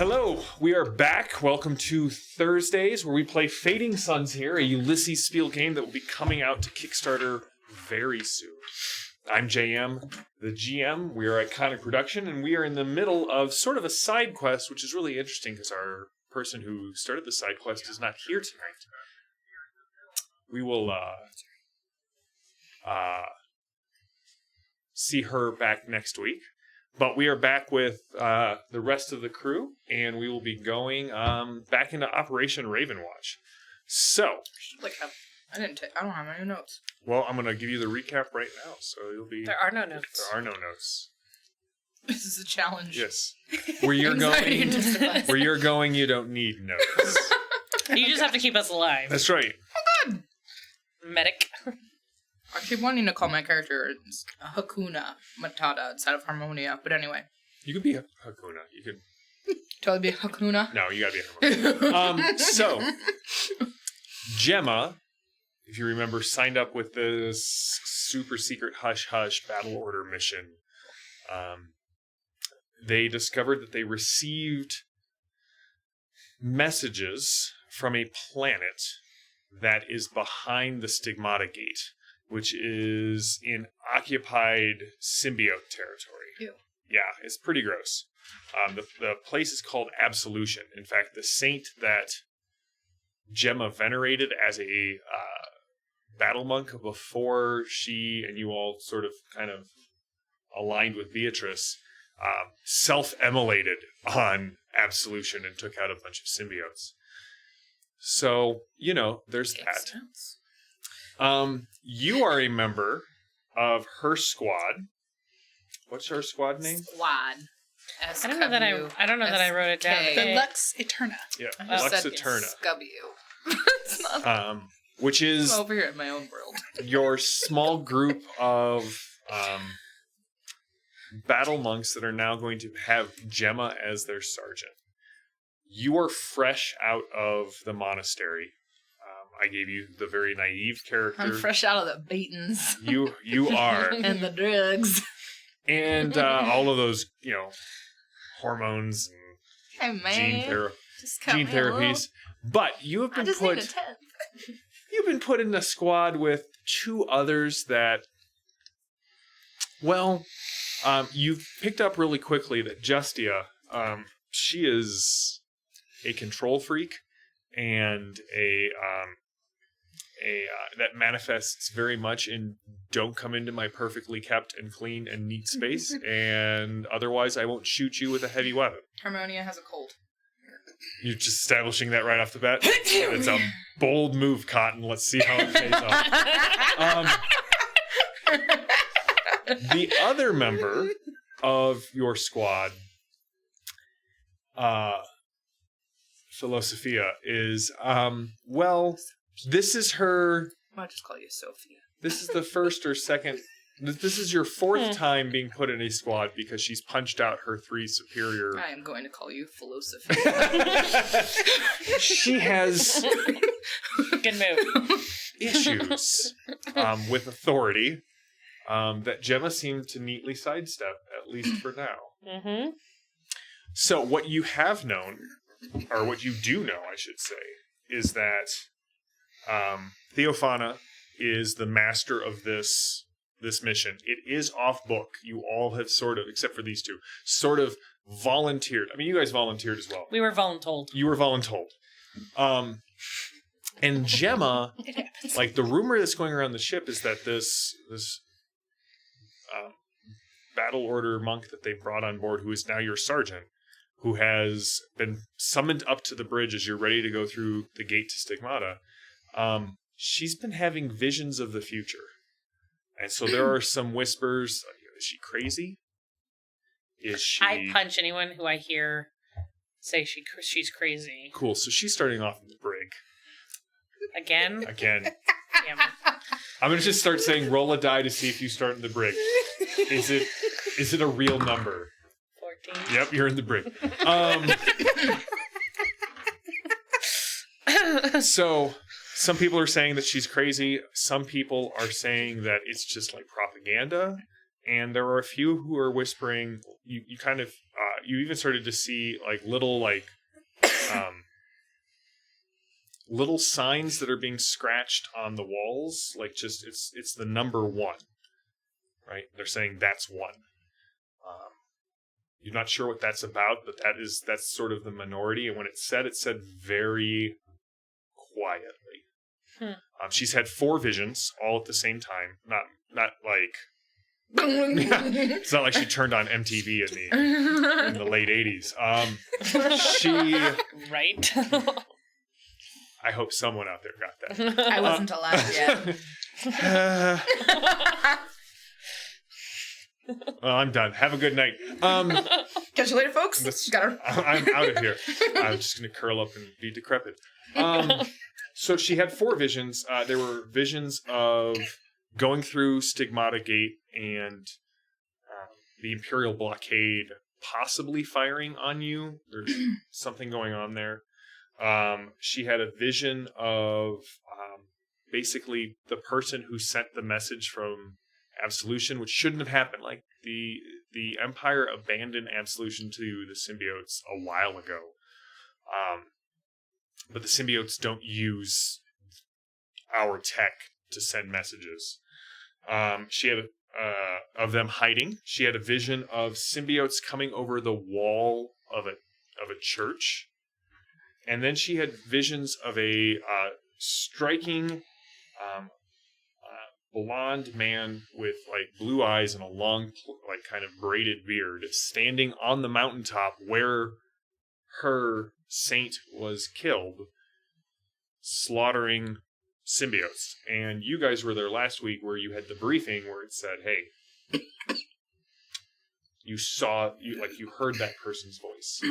Hello, we are back. Welcome to Thursdays, where we play Fading Suns here, a Ulisses Spiele game that will be coming out to Kickstarter very soon. I'm JM, the GM. We are at Conic Production, and we are in the middle of sort of a side quest, which is really interesting because our person who started the side quest is not here tonight. We will see her back next week. But we are back with the rest of the crew, and we will be going back into Operation Ravenwatch. So, I don't have any notes. Well, I'm going to give you the recap right now, so you'll be. There are no notes. There are no notes. This is a challenge. Yes. Where you're going, you don't need notes. You just have to keep us alive. That's right. Oh, good. Medic. I keep wanting to call my character Hakuna Matata instead of Harmonia, but anyway. You could be Hakuna. You could. Totally be Hakuna? No, you gotta be Harmonia. So, Gemma, if you remember, signed up with this super secret hush-hush battle order mission. They discovered that they received messages from a planet that is behind the Stigmata Gate, which is in occupied symbiote territory. Ew. Yeah, it's pretty gross. The place is called Absolution. In fact, the saint that Gemma venerated as a battle monk before she and you all sort of kind of aligned with Beatrice, self-immolated on Absolution and took out a bunch of symbiotes. So, there's that. You are a member of her squad. What's her squad name? Squad. I don't know that I wrote it down. The Lux Eterna. Yeah, Lux Eterna. It's not Which is I'm over here in my own world. Your small group of battle monks that are now going to have Gemma as their sergeant. You are fresh out of the monastery. I gave you the very naive character. I'm fresh out of the beatings. You are. And the drugs. And all of those, hormones and gene therapies. But you have been you've been put in a squad with two others that, you've picked up really quickly that Justia, she is a control freak and that manifests very much in don't come into my perfectly kept and clean and neat space, and otherwise I won't shoot you with a heavy weapon. Harmonia has a cold. You're just establishing that right off the bat? It's a bold move, Cotton. Let's see how it pays off. The other member of your squad, Philosophia, is, this is her... I'll just call you Sophia. This is the first or second... This is your fourth time being put in a squad because she's punched out her three superior... I am going to call you Philosophia. She has... Good move. Issues with authority that Gemma seemed to neatly sidestep, at least for now. Mm-hmm. So what you have known, or what you do know, I should say, is that Theophana is the master of this mission. It is off book. You all have sort of, except for these two, sort of volunteered. I mean, you guys volunteered as well. We were voluntold. You were voluntold. And Gemma, like the rumor that's going around the ship is that this battle order monk that they brought on board, who is now your sergeant, who has been summoned up to the bridge as you're ready to go through the gate to Stigmata, she's been having visions of the future. And so there are some whispers. Is she crazy? Is she... I punch anyone who I hear say she's crazy. Cool. So she's starting off in the brig. Again? Again. Damn it. I'm going to just start saying roll a die to see if you start in the brig. Is it a real number? 14. Yep, you're in the brig. So, some people are saying that she's crazy. Some people are saying that it's just like propaganda. And there are a few who are whispering, you kind of, you even started to see like little signs that are being scratched on the walls. Like just it's the number 1, right? They're saying that's 1. You're not sure what that's about, but that's sort of the minority. And when it said very quietly. She's had 4 visions all at the same time. Not like it's not like she turned on MTV in the late 80s. She Right. I hope someone out there got that. I wasn't alive yet. Well, I'm done. Have a good night. Catch you later, folks. I'm out of here. I'm just going to curl up and be decrepit. So she had 4 visions. There were visions of going through Stigmata Gate and the Imperial blockade possibly firing on you. There's something going on there. She had a vision of basically the person who sent the message from Absolution, which shouldn't have happened. Like the Empire abandoned Absolution to the symbiotes a while ago. But the symbiotes don't use our tech to send messages. She had of them hiding. She had a vision of symbiotes coming over the wall of a church. And then she had visions of a striking blonde man with like blue eyes and a long, like kind of braided beard standing on the mountaintop where her saint was killed, slaughtering symbiotes. And you guys were there last week where you had the briefing where it said, hey, you heard that person's voice.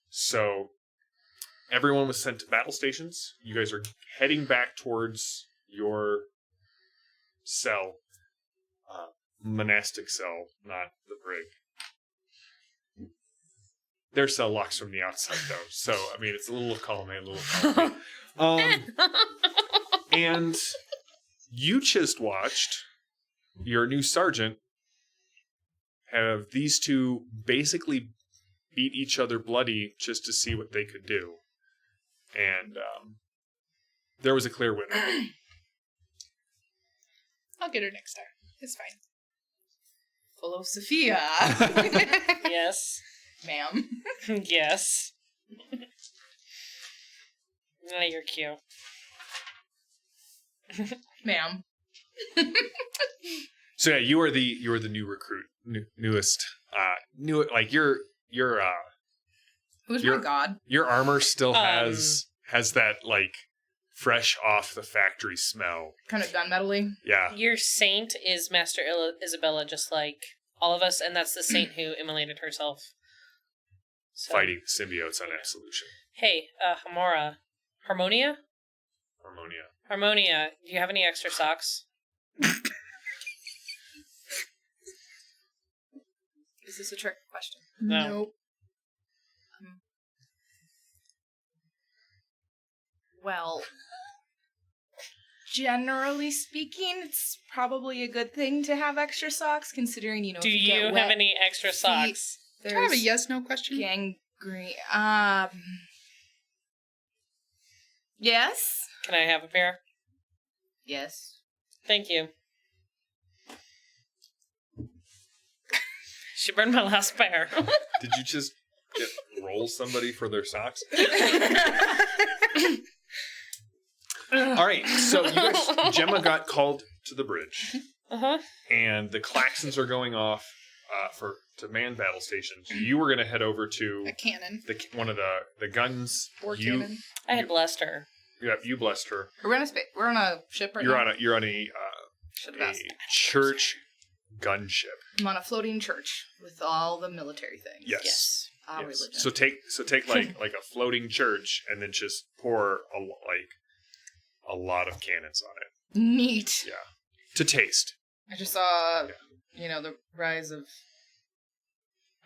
So everyone was sent to battle stations. You guys are heading back towards your cell, monastic cell, not the brig. Their cell locks from the outside, though. So, I mean, it's a little column A, a little column B. And you just watched your new sergeant have these two basically beat each other bloody just to see what they could do. And there was a clear winner. I'll get her next time. It's fine. Philosophia. Yes. Ma'am. Yes. Oh, you're cute. Ma'am. So yeah, you are the new recruit, newest. Like you're Who's your my god? Your armor still has that like fresh off the factory smell. Kind of gunmetal-y. Yeah. Your saint is Master Isabella, just like all of us, and that's the saint who immolated herself. So. Fighting symbiotes on Absolution. Hey, Harmonia, do you have any extra socks? Is this a trick question? No. Nope. Well, generally speaking, it's probably a good thing to have extra socks, considering, Do if you you get have wet any extra socks? Can I have a yes/no question? Gangrene. Yes. Can I have a pair? Yes. Thank you. She burned my last pair. Did you just roll somebody for their socks? All right, so you guys, Gemma got called to the bridge, and the klaxons are going off to man battle stations. You were going to head over to A cannon. one of the guns. Or cannon. I had blessed her. Yeah, you blessed her. We're on a ship right now. You're on a church gunship. I'm on a floating church with all the military things. Yes. Religion. So take like a floating church and then just pour a lot of cannons on it. Neat. Yeah. To taste. I just saw, the rise of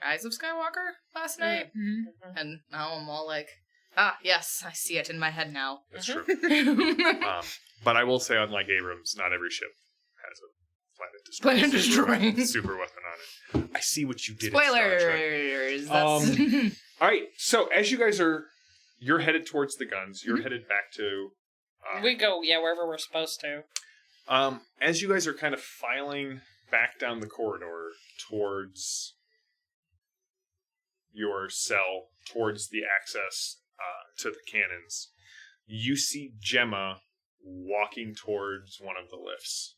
Skywalker last night, and now I'm all like, yes, I see it in my head now. That's true. But I will say, unlike Abrams, not every ship Planet Destroyer. Planet Destroyer. Super weapon on it. I see what you did. In Star Trek. Spoilers. That's... All right. So as you guys you're headed towards the guns. You're headed back to. We go, wherever we're supposed to. As you guys are kind of filing back down the corridor towards your cell, towards the access to the cannons, you see Gemma walking towards one of the lifts.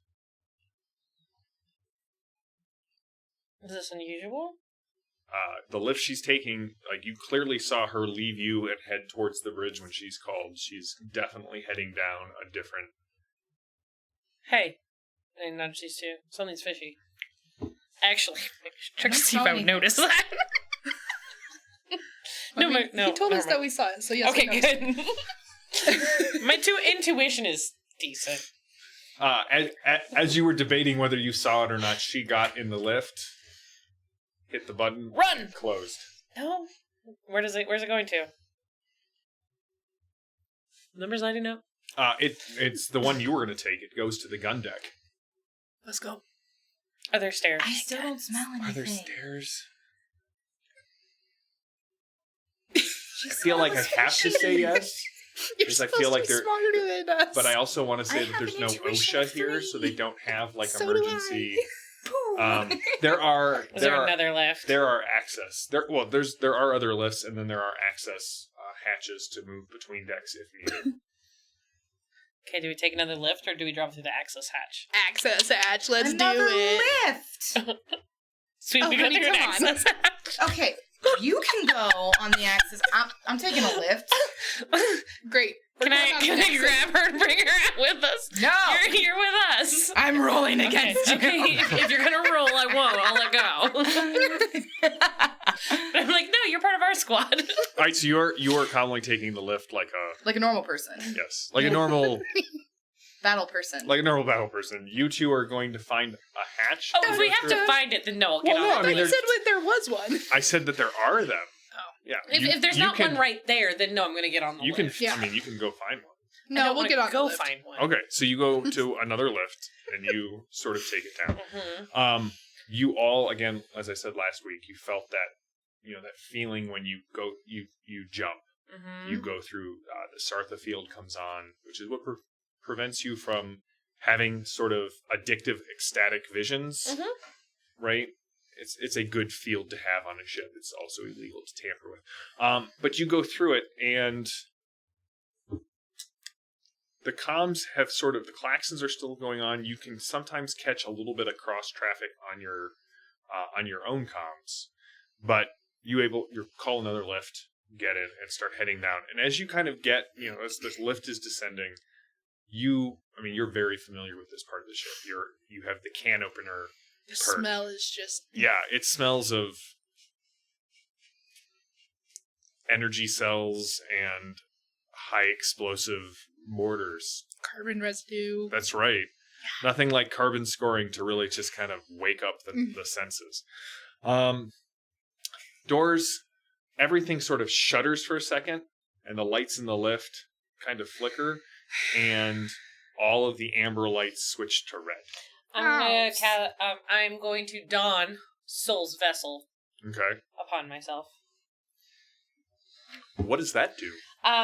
Is this unusual? The lift she's taking, like, you clearly saw her leave you and head towards the bridge when she's called. She's definitely heading down a different... Hey. I nudge these two. Something's fishy. Actually, check to see if I would notice that. He told us that we saw it, so yes. Okay, good. My intuition is decent. As you were debating whether you saw it or not, she got in the lift, hit the button, run, closed. No, where's it going to? Numbers 90 now. It's the one you were going to take. It goes to the gun deck. Let's go. Are there stairs? I still don't smell anything. Are there stairs? I feel like I have to say yes. Because I feel like they're smarter than us. But I also want to say that there's no OSHA here, so they don't have like So emergency. There are another lift? There are access. There are other lifts, and then there are access hatches to move between decks if needed. Okay, do we take another lift or do we drop through the access hatch? Access hatch, let's Another do it. lift. Sweet, we go honey, through an come on. access hatch. Okay, you can go on the axis. I'm taking a lift. Great. Can I grab her and bring her out with us? No. You're here with us. I'm rolling against you. Okay, if you're gonna roll, I won't. I'll let go. I'm like, no, you're part of our squad. All right, so you are calmly taking the lift like a normal person. Yes, like a normal battle person. Like a normal battle person. You two are going to find a hatch. Oh, if we have to find it, then no, I'll get on it. I mean, you said there was one. I said that there are them. Yeah. If there's not one right there, then no, I'm going to get on the lift. I mean, you can go find one. No, we'll get on the lift. Find one. Okay, so you go to another lift, and you sort of take it down. Mm-hmm. You all, again, as I said last week, you felt that, that feeling when you go, you jump. Mm-hmm. You go through, the Sartha field comes on, which is what prevents you from having sort of addictive, ecstatic visions, right? It's a good field to have on a ship. It's also illegal to tamper with. But you go through it, and the comms have the klaxons are still going on. You can sometimes catch a little bit of cross traffic on your own comms, but you call another lift, get in, and start heading down. And as you kind of get, as this lift is descending, you're very familiar with this part of the ship. You have the can opener. The smell is just... Yeah, it smells of energy cells and high explosive mortars. Carbon residue. That's right. Yeah. Nothing like carbon scoring to really just kind of wake up the senses. Doors, everything sort of shudders for a second, and the lights in the lift kind of flicker, and all of the amber lights switch to red. I'm going to don Soul's Vessel. Okay. Upon myself. What does that do?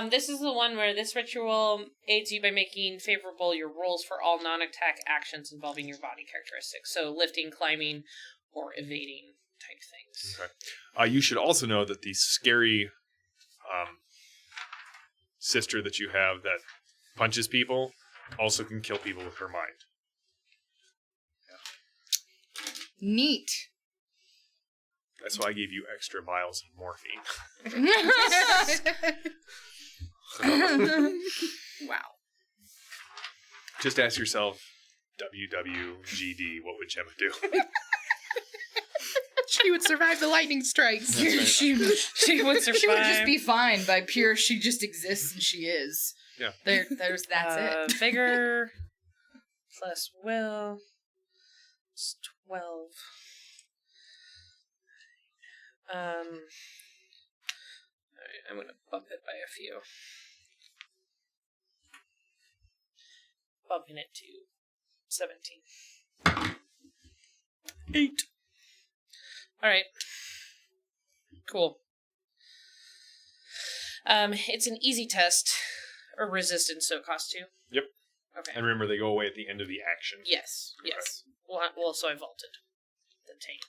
This is the one where this ritual aids you by making favorable your rolls for all non-attack actions involving your body characteristics. So lifting, climbing, or evading type things. Okay. You should also know that the scary sister that you have that punches people also can kill people with her mind. Neat. That's why I gave you extra vials of morphine. Wow. Just ask yourself, WWGD, what would Gemma do? She would survive the lightning strikes. Right. She would survive. She would just be fine by pure, she just exists and she is. Yeah. That's it. Vigor plus will. It's 12. Alright, I'm gonna bump it by a few. Bumping it to 17. 8. All right. Cool. It's an easy test, or resistance, so it costs 2. Yep. Okay. And remember, they go away at the end of the action. Yes. Well, so I vaulted the taint.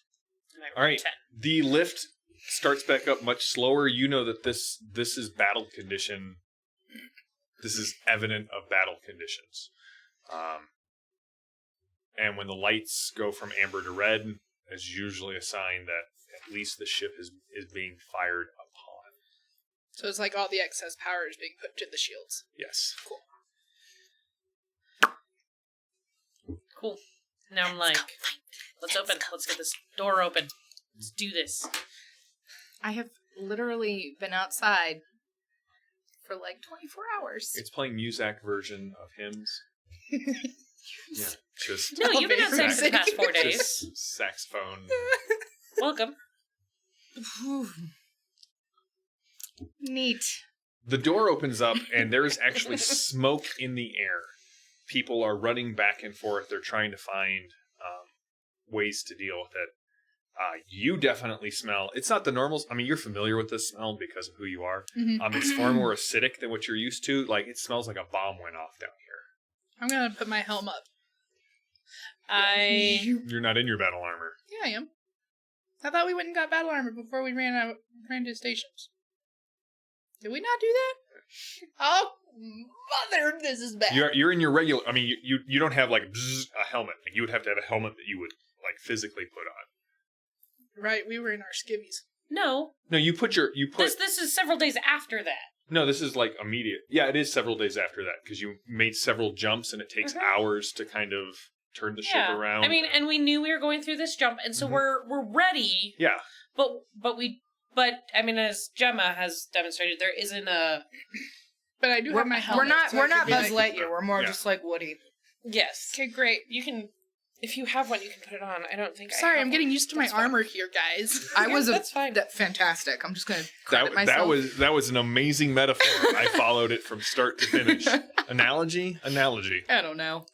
And I All right. 10. The lift starts back up much slower. You know that this is battle condition. This is evident of battle conditions. And when the lights go from amber to red, is usually a sign that at least the ship is being fired upon. So it's like all the excess power is being put to the shields. Yes. Cool. Now I'm like, let's open. Let's get this door open. Let's do this. I have literally been outside for like 24 hours. It's playing Muzak version of hymns. Yeah, just No, you've been outside for the past 4 days. just saxophone. Welcome. Neat. The door opens up, and there is actually smoke in the air. People are running back and forth. They're trying to find ways to deal with it. You definitely smell. It's not the normals. I mean, you're familiar with this smell because of who you are. Mm-hmm. It's far more acidic than what you're used to. Like, it smells like a bomb went off down here. I'm gonna put my helm up. You're not in your battle armor. Yeah, I am. I thought we went and got battle armor before we ran to stations. Did we not do that? Oh, mother, this is bad. You're in your regular. I mean, you don't have like a helmet. Like, you would have to have a helmet that you would like physically put on. Right, we were in our skivvies. No. No, you put. This is several days after that. No, this is like immediate. Yeah, it is several days after that because you made several jumps and it takes hours to kind of turn the ship around. I mean, and we knew we were going through this jump, and so we're ready. Yeah. But I mean, as Gemma has demonstrated, there isn't a. But I do have my helmet. We're not be Buzz like, Lightyear. We're more Yeah. just like Woody. Yes. Okay, great. You can, if you have one, you can put it on. I don't think. Sorry, I I'm getting used to my armor here, guys. I was That's fine. fantastic. I'm just gonna credit myself. That was an amazing metaphor. I followed it from start to finish. Analogy. I don't know.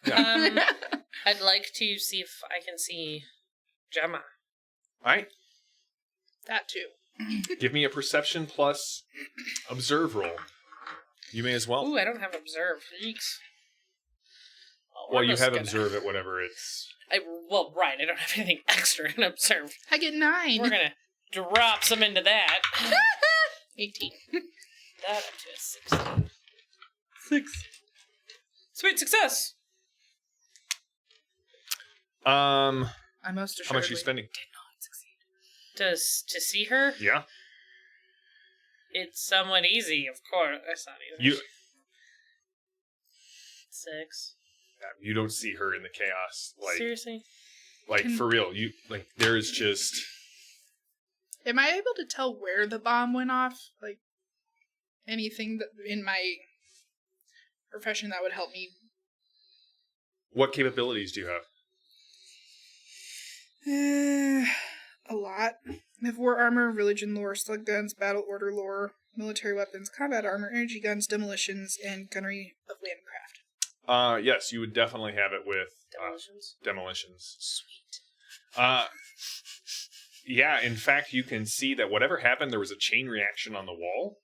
I'd like to see if I can see Gemma. All right. That too. Give me a perception plus observe roll. You may as well. Ooh, I don't have observe. Yeeks. Well, you have observe at whatever it's. Right. I don't have anything extra in observe. I get 9. We're gonna drop some into that. 18. That up to a 16. 6. Sweet success. I most assuredly How much are you spending? did not succeed. To see her, Yeah. it's somewhat easy, of course. That's not easy. 6. You don't see her in the chaos. Like, Seriously? like for real. You like there is just. Am I able to tell where the bomb went off? Like, anything that in my profession that would help me? What capabilities do you have? A lot. I have war armor, religion lore, slug guns, battle order lore, military weapons, combat armor, energy guns, demolitions, and gunnery of landcraft. Yes, you would definitely have it with Demolitions? demolitions. Sweet. Yeah, in fact, you can see that whatever happened, there was a chain reaction on the wall,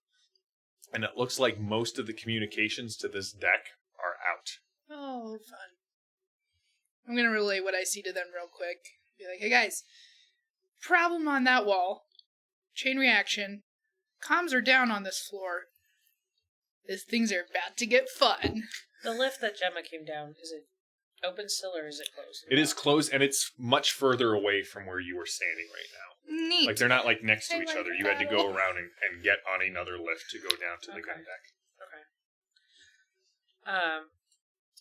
and it looks like most of the communications to this deck are out. Oh, fun. I'm gonna relay what I see to them real quick. Be like, hey guys, problem on that wall. Chain reaction. Comms are down on this floor. Things are about to get fun. The lift that Gemma came down, is it open still or is it closed? It is closed, and it's much further away from where you were standing right now. Neat. Like, they're not, like, next to I each like other. You had to go battle. around and get on another lift to go down to the gun deck. Okay.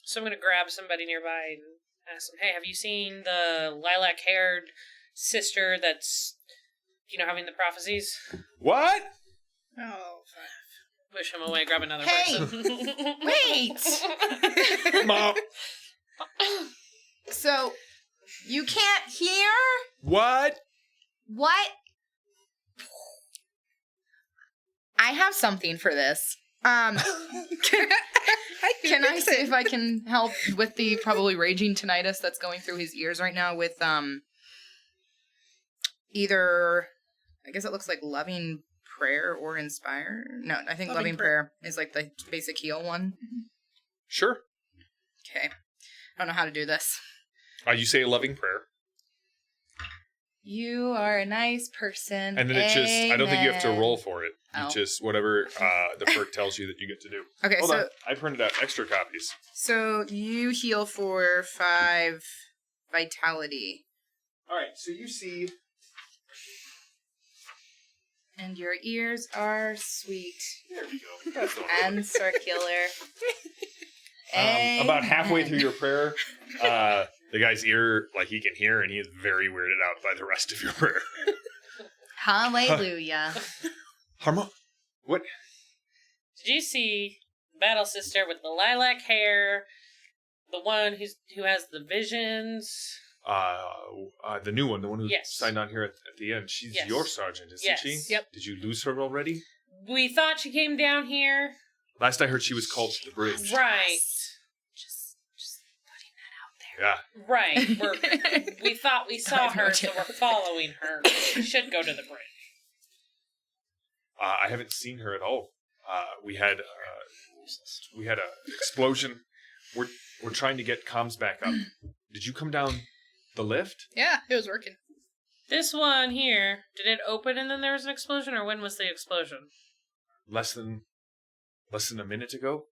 So I'm gonna grab somebody nearby and ask them, hey, have you seen the lilac-haired sister that's, having the prophecies? What? Oh, fun. Push him away, grab another Hey! person. Wait! Mom! So, you can't hear? What? What? I have something for this. Can I see if I can help with the probably raging tinnitus that's going through his ears right now with either, I guess it looks like loving prayer or inspire. No, I think loving prayer is like the basic heal one. Sure. Okay. I don't know how to do this. You say a loving prayer. You are a nice person. And then it just, I don't think you have to roll for it. You Oh. just, whatever the perk tells you that you get to do. Okay, Hold so on. I printed out extra copies. so you heal for 5 vitality. All right, so you see... And your ears are sweet There we go. That's the one. and circular. About halfway through your prayer, the guy's ear, like he can hear, and he is very weirded out by the rest of your prayer. Hallelujah. What? Did you see Battle Sister with the lilac hair? The one who has the visions? The new one, the one who Yes. signed on here at the end. She's Yes. your sergeant, isn't Yes. she? Yep. Did you lose her already? We thought she came down here. Last I heard, she was called to the bridge. Right. Just putting that out there. Yeah. Right. We thought we saw her, so we're following her. She should go to the bridge. I haven't seen her at all. We had a explosion. We're trying to get comms back up. Did you come down the lift? Yeah, it was working. This one here, did it open and then there was an explosion, or when was the explosion? Less than a minute ago.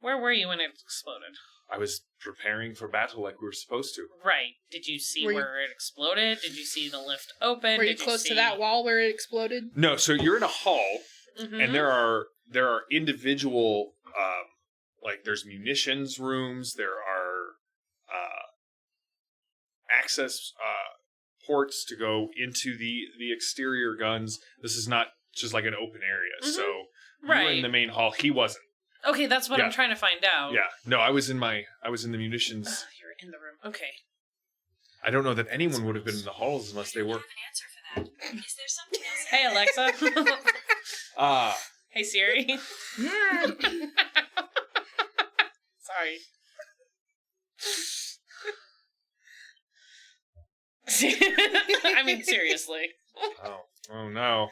Where were you when it exploded? I was preparing for battle like we were supposed to. Right. Did you see Were you- where it exploded? Did you see the lift open? Were you Did close see... to that wall where it exploded? No, so you're in a hall, Mhm. and there are individual like there's munitions rooms. There are access ports to go into the exterior guns. This is not just like an open area. Mhm. So you were Right. in the main hall. He wasn't. Okay, that's what Yeah. I'm trying to find out. Yeah. No, I was in the munitions. Oh, you're in the room. Okay. I don't know that anyone would have been in the halls unless they were. I have an answer for that. Is there something else? Hey, Alexa. Hey, Siri. Sorry. I mean, seriously. Oh no.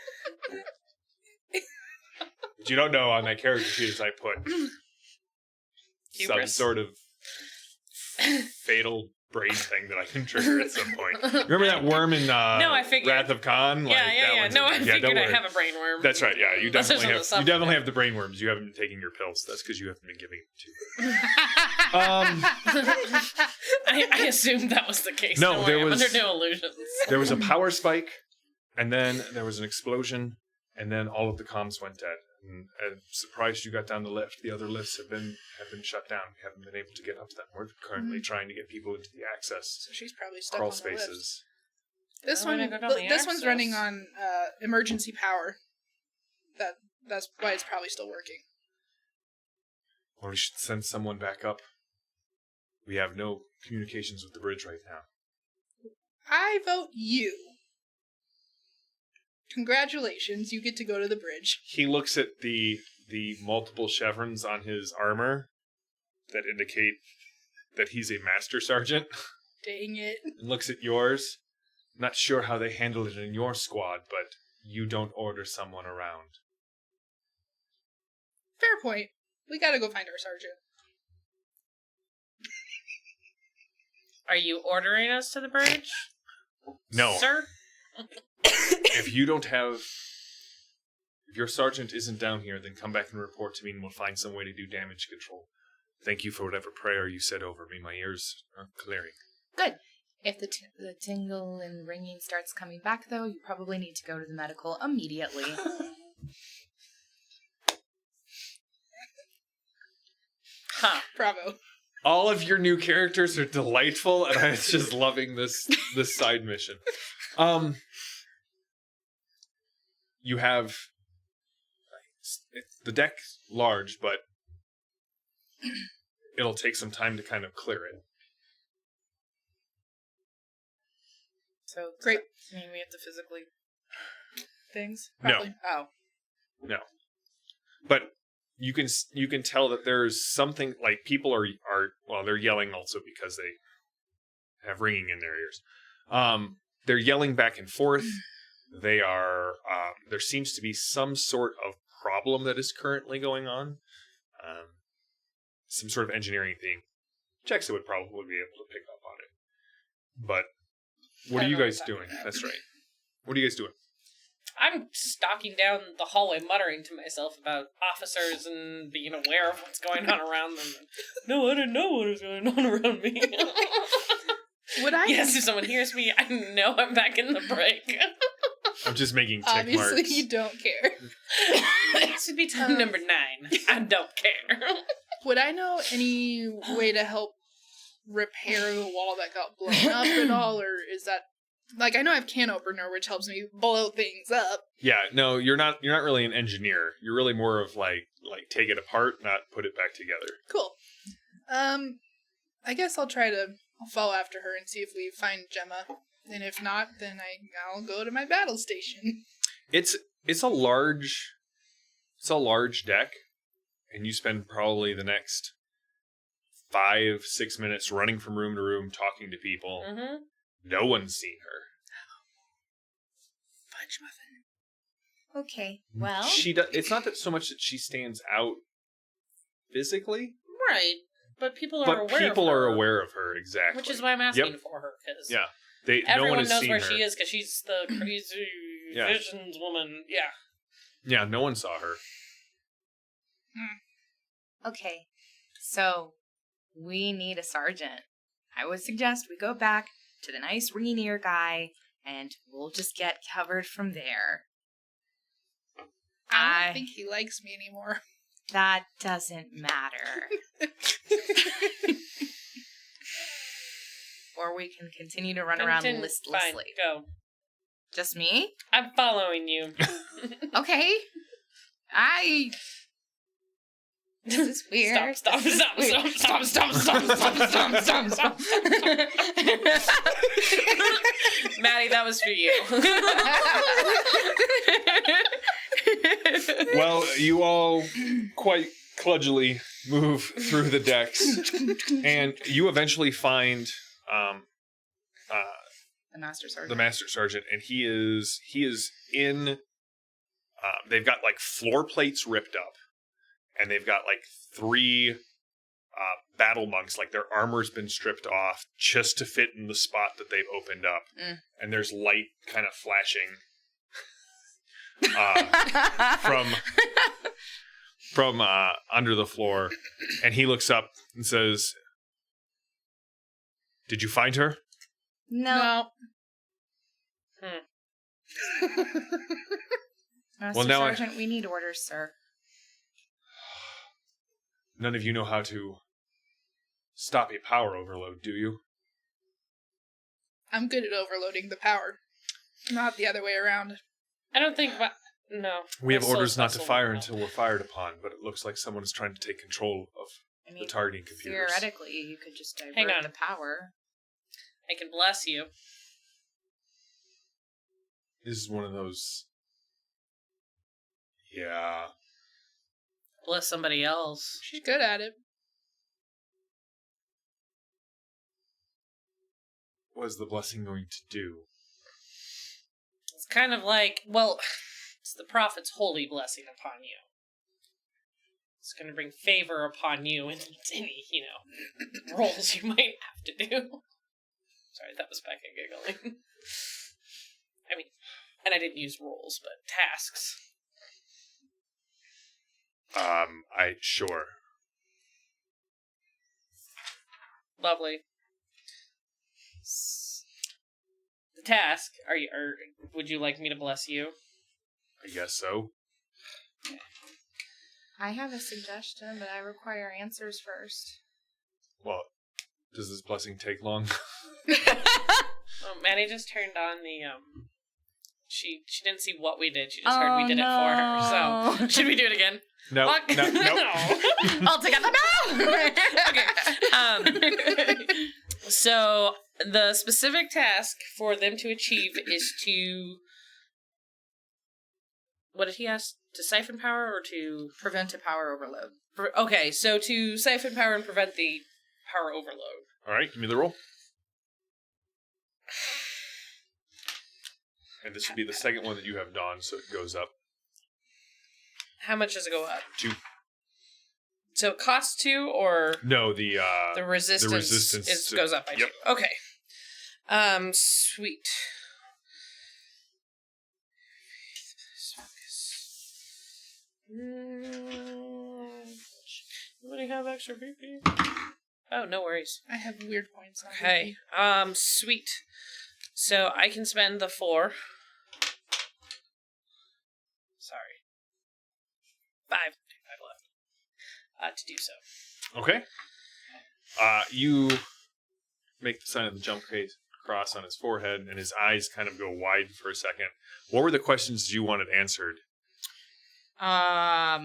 What you don't know on my character sheet is I put some Hubris. sort of fatal brain thing that I can trigger at some point. Remember that worm in I figured. Wrath of Khan? Like, that Yeah. one's No, in I there. Yeah, figured don't I'd worry. have a brain worm. That's right. Yeah, you That's just definitely on have. the sub- You definitely have the brain worms. You haven't been taking your pills. That's because you haven't been giving them to. I assumed that was the case. No, Don't there worry, was- I'm under no illusions. There was a power spike, and then there was an explosion, and then all of the comms went dead. And I'm surprised you got down the lift. The other lifts have been shut down. We haven't been able to get up to them. We're currently trying to get people into the access So she's probably stuck crawl on the lift. spaces. This I'm one, gonna go down the this one's access. running on emergency power. That's why it's probably still working. Or we should send someone back up. We have no communications with the bridge right now. I vote you. Congratulations, you get to go to the bridge. He looks at the multiple chevrons on his armor that indicate that he's a master sergeant, Dang it. and looks at yours. Not sure how they handle it in your squad, but you don't order someone around. Fair point. We gotta go find our sergeant. Are you ordering us to the bridge? No. Sir? If your sergeant isn't down here, then come back and report to me and we'll find some way to do damage control. Thank you for whatever prayer you said over me. My ears are clearing. Good. If the tingle and ringing starts coming back, though, you probably need to go to the medical immediately. Huh. Bravo. All of your new characters are delightful, and I'm just loving this side mission. You have the deck's large, but it'll take some time to kind of clear it. So Great. I mean, we have to physically Things? No. Probably. Oh, No, but you can tell that there's something like people are they're yelling also because they have ringing in their ears. they're yelling back and forth. They are. There seems to be some sort of problem that is currently going on. Some sort of engineering thing. Jaxa would probably be able to pick up on it. But what are you guys doing? That's right. What are you guys doing? I'm stalking down the hallway, muttering to myself about officers and being aware of what's going on around them. No, I didn't know what was going on around me. Would I? Yes, if someone hears me, I know I'm back in the break. I'm just making tick Obviously, marks. you don't care. This would be time number 9. I don't care. Would I know any way to help repair the wall that got blown up at all, or is that like I know I have can opener, which helps me blow things up. Yeah, no, you're not really an engineer. You're really more of like take it apart, not put it back together. Cool. I guess I'll follow after her and see if we find Gemma. And if not, then I'll go to my battle station. It's a large deck, and you spend probably the next 5-6 minutes running from room to room, talking to people. Mm-hmm. No one's seen her. Fudge muffin. Okay, well... It's not that so much that she stands out physically. Right, but people are aware of her, exactly. Which is why I'm asking for her, because everyone knows where her. she is, because she's the crazy visions woman. Yeah. Yeah, no one saw her. Okay, so we need a sergeant. I would suggest we go back to the nice Rainier guy, and we'll just get covered from there. I don't think he likes me anymore. That doesn't matter. Or we can continue to run around listlessly. Fine, go. Just me? I'm following you. Okay. This is weird. Stop. Maddie, that was for you. Well, you all quite kludgily move through the decks, and you eventually find The Master Sergeant. the Master Sergeant, and he is in. They've got like floor plates ripped up, and they've got like 3 battle monks, like their armor's been stripped off just to fit in the spot that they've opened up, and there's light kind of flashing from under the floor, and he looks up and says, "Did you find her?" No. Master Well, now Sergeant, we need orders, sir. None of you know how to stop a power overload, do you? I'm good at overloading the power. Not the other way around. I don't think... No. We have That's orders so not to special. fire until we're fired upon, but it looks like someone is trying to take control of the targeting computers. Theoretically, you could just Hang divert on. the power. I can bless you. This is one of those... Yeah. Bless somebody else. She's good at it. What is the blessing going to do? It's kind of like, well, it's the prophet's holy blessing upon you. It's going to bring favor upon you in any, roles you might have to do. Sorry, that was Becca giggling. I mean, and I didn't use roles, but tasks. Sure. Lovely. The task, would you like me to bless you? I guess so. I have a suggestion, but I require answers first. Well, does this blessing take long? Oh, Maddie just turned on the, She didn't see what we did, she just heard we did it for her, so... Should we do it again? No, no. All together now! Okay. So, the specific task for them to achieve is to... What did he ask? To siphon power or to... Prevent a power overload. Okay, so to siphon power and prevent the power overload. All right, give me the roll. And this would be the second one that you have donned, so it goes up How much does it go up? 2. So it costs 2, or No, the resistance goes up by 2. Okay. Sweet. Anybody have extra BP? Oh, no worries. I have weird points. On Okay. Sweet. So I can spend the 4. Sorry. 5 left. To do so. Okay. You make the sign of the jump cross on his forehead, and his eyes kind of go wide for a second. What were the questions you wanted answered? I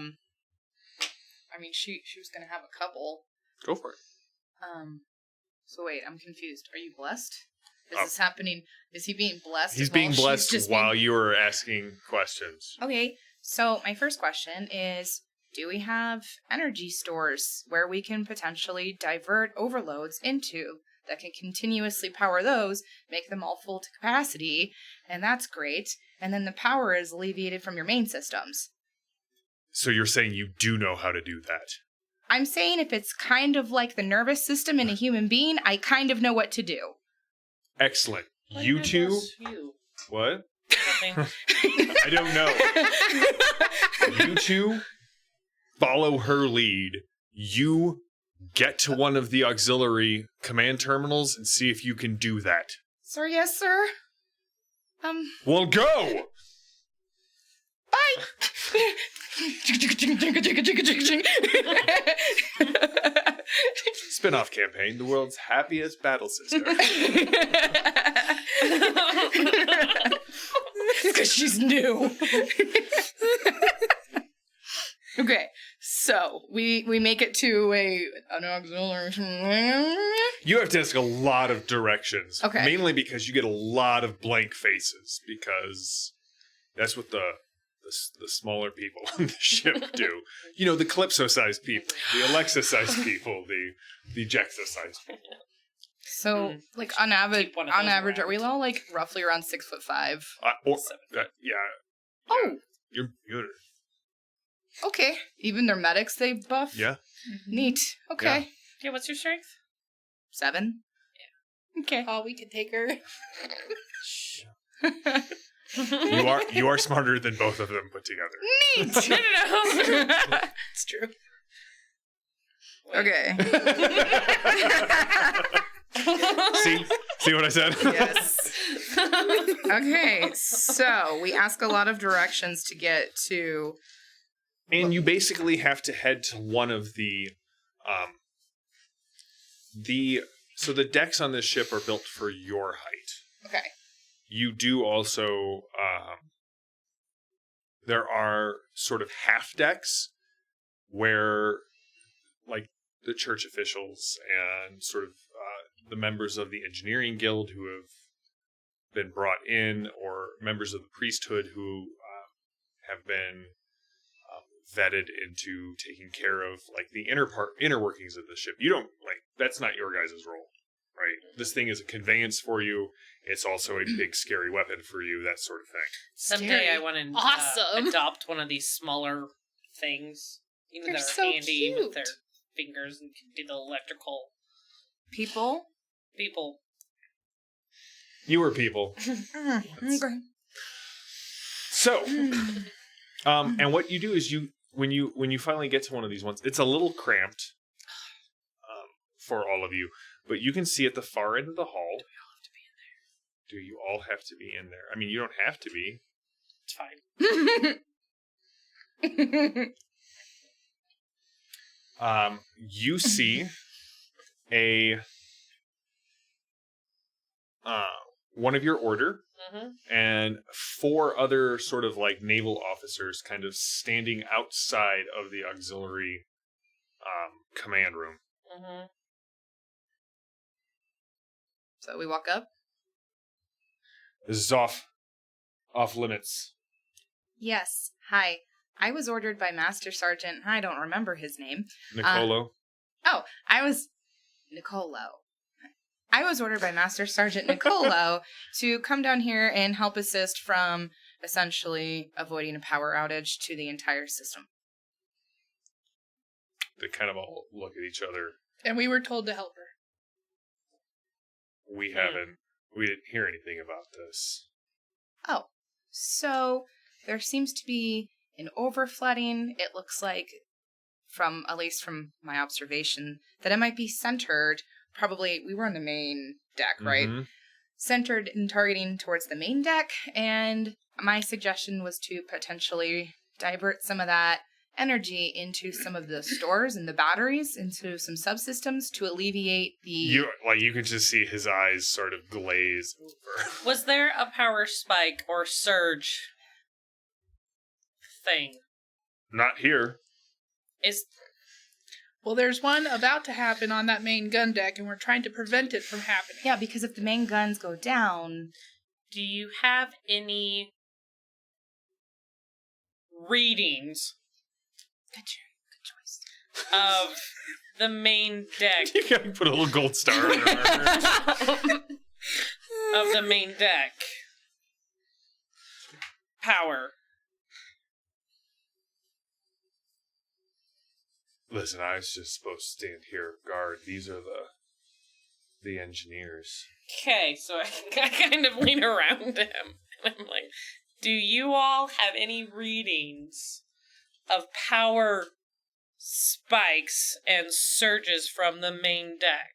mean, she was gonna have a couple. Go for it. So wait, I'm confused. Are you blessed? Is this happening? Is he being blessed? He's as well? being She's blessed just while being... you were asking questions. Okay, so my first question is, do we have energy stores where we can potentially divert overloads into that can continuously power those, make them all full to capacity, and that's great, and then the power is alleviated from your main systems? So you're saying you do know how to do that? I'm saying if it's kind of like the nervous system in a human being, I kind of know what to do. Excellent. Why You did I two... bless you? What? Nothing. I don't know. You two follow her lead. You get to one of the auxiliary command terminals and see if you can do that. Sir, yes, sir. Well, go! Bye! Spin-off campaign, the world's happiest battle sister. Because she's new. Okay, so we make it to an auxiliary. You have to ask a lot of directions. Okay. Mainly because you get a lot of blank faces, because that's what the smaller people on the ship do. You know, the Calypso-sized people, the Alexa-sized people, the Jexa-sized people. So, like on average, Keep one of those are we around. all like roughly around 6'5"? Yeah. Oh, You're okay. Even their medics they buff. yeah. Neat. Okay. Yeah, what's your strength? 7. Yeah. Okay. Oh, we could take her. You are smarter than both of them put together. Neat. No. It's true. Okay. See what I said? Yes. Okay, so we ask a lot of directions to get to. And you basically have to head to one of so the decks on this ship are built for your height. Okay. You do also, there are sort of half decks where, like, the church officials and sort of the members of the engineering guild who have been brought in, or members of the priesthood who have been vetted into taking care of, like, the inner workings of the ship. You don't, like, that's not your guys' role, right? This thing is a conveyance for you. It's also a big, scary weapon for you, that sort of thing. Someday Scary. I want to Awesome. adopt one of these smaller things. You know, They're that are so handy cute. with their fingers and can do the electrical People. people. You were people. Okay. So, and what you do is when you finally get to one of these ones, it's a little cramped for all of you, but you can see at the far end of the hall. Do you all have to be in there? I mean, you don't have to be. It's fine. You see one of your order Mm-hmm. and 4 other sort of like naval officers kind of standing outside of the auxiliary command room. Mm-hmm. So we walk up. This is off limits. Yes. Hi. I was ordered by Master Sergeant. I don't remember his name. Nicolo. Oh, I was Nicolo. I was ordered by Master Sergeant Nicolo to come down here and help assist from essentially avoiding a power outage to the entire system. They kind of all look at each other. And we were told to help her. We didn't hear anything about this. Oh, so there seems to be an overflooding. It looks like, at least from my observation, that it might be centered. Probably, we were on the main deck, right? Mm-hmm. Centered and targeting towards the main deck, and my suggestion was to potentially divert some of that energy into some of the stores and the batteries, into some subsystems to alleviate the... You can just see his eyes sort of glaze over. Was there a power spike or surge thing? Not here. Well, there's one about to happen on that main gun deck, and we're trying to prevent it from happening. Yeah, because if the main guns go down... Do you have any readings Good choice. of the main deck? You gotta put a little gold star on her armor. Of the main deck. Power. Listen, I was just supposed to stand here guard. These are the engineers. Okay, so I kind of lean around him, and I'm like, do you all have any readings of power spikes and surges from the main deck?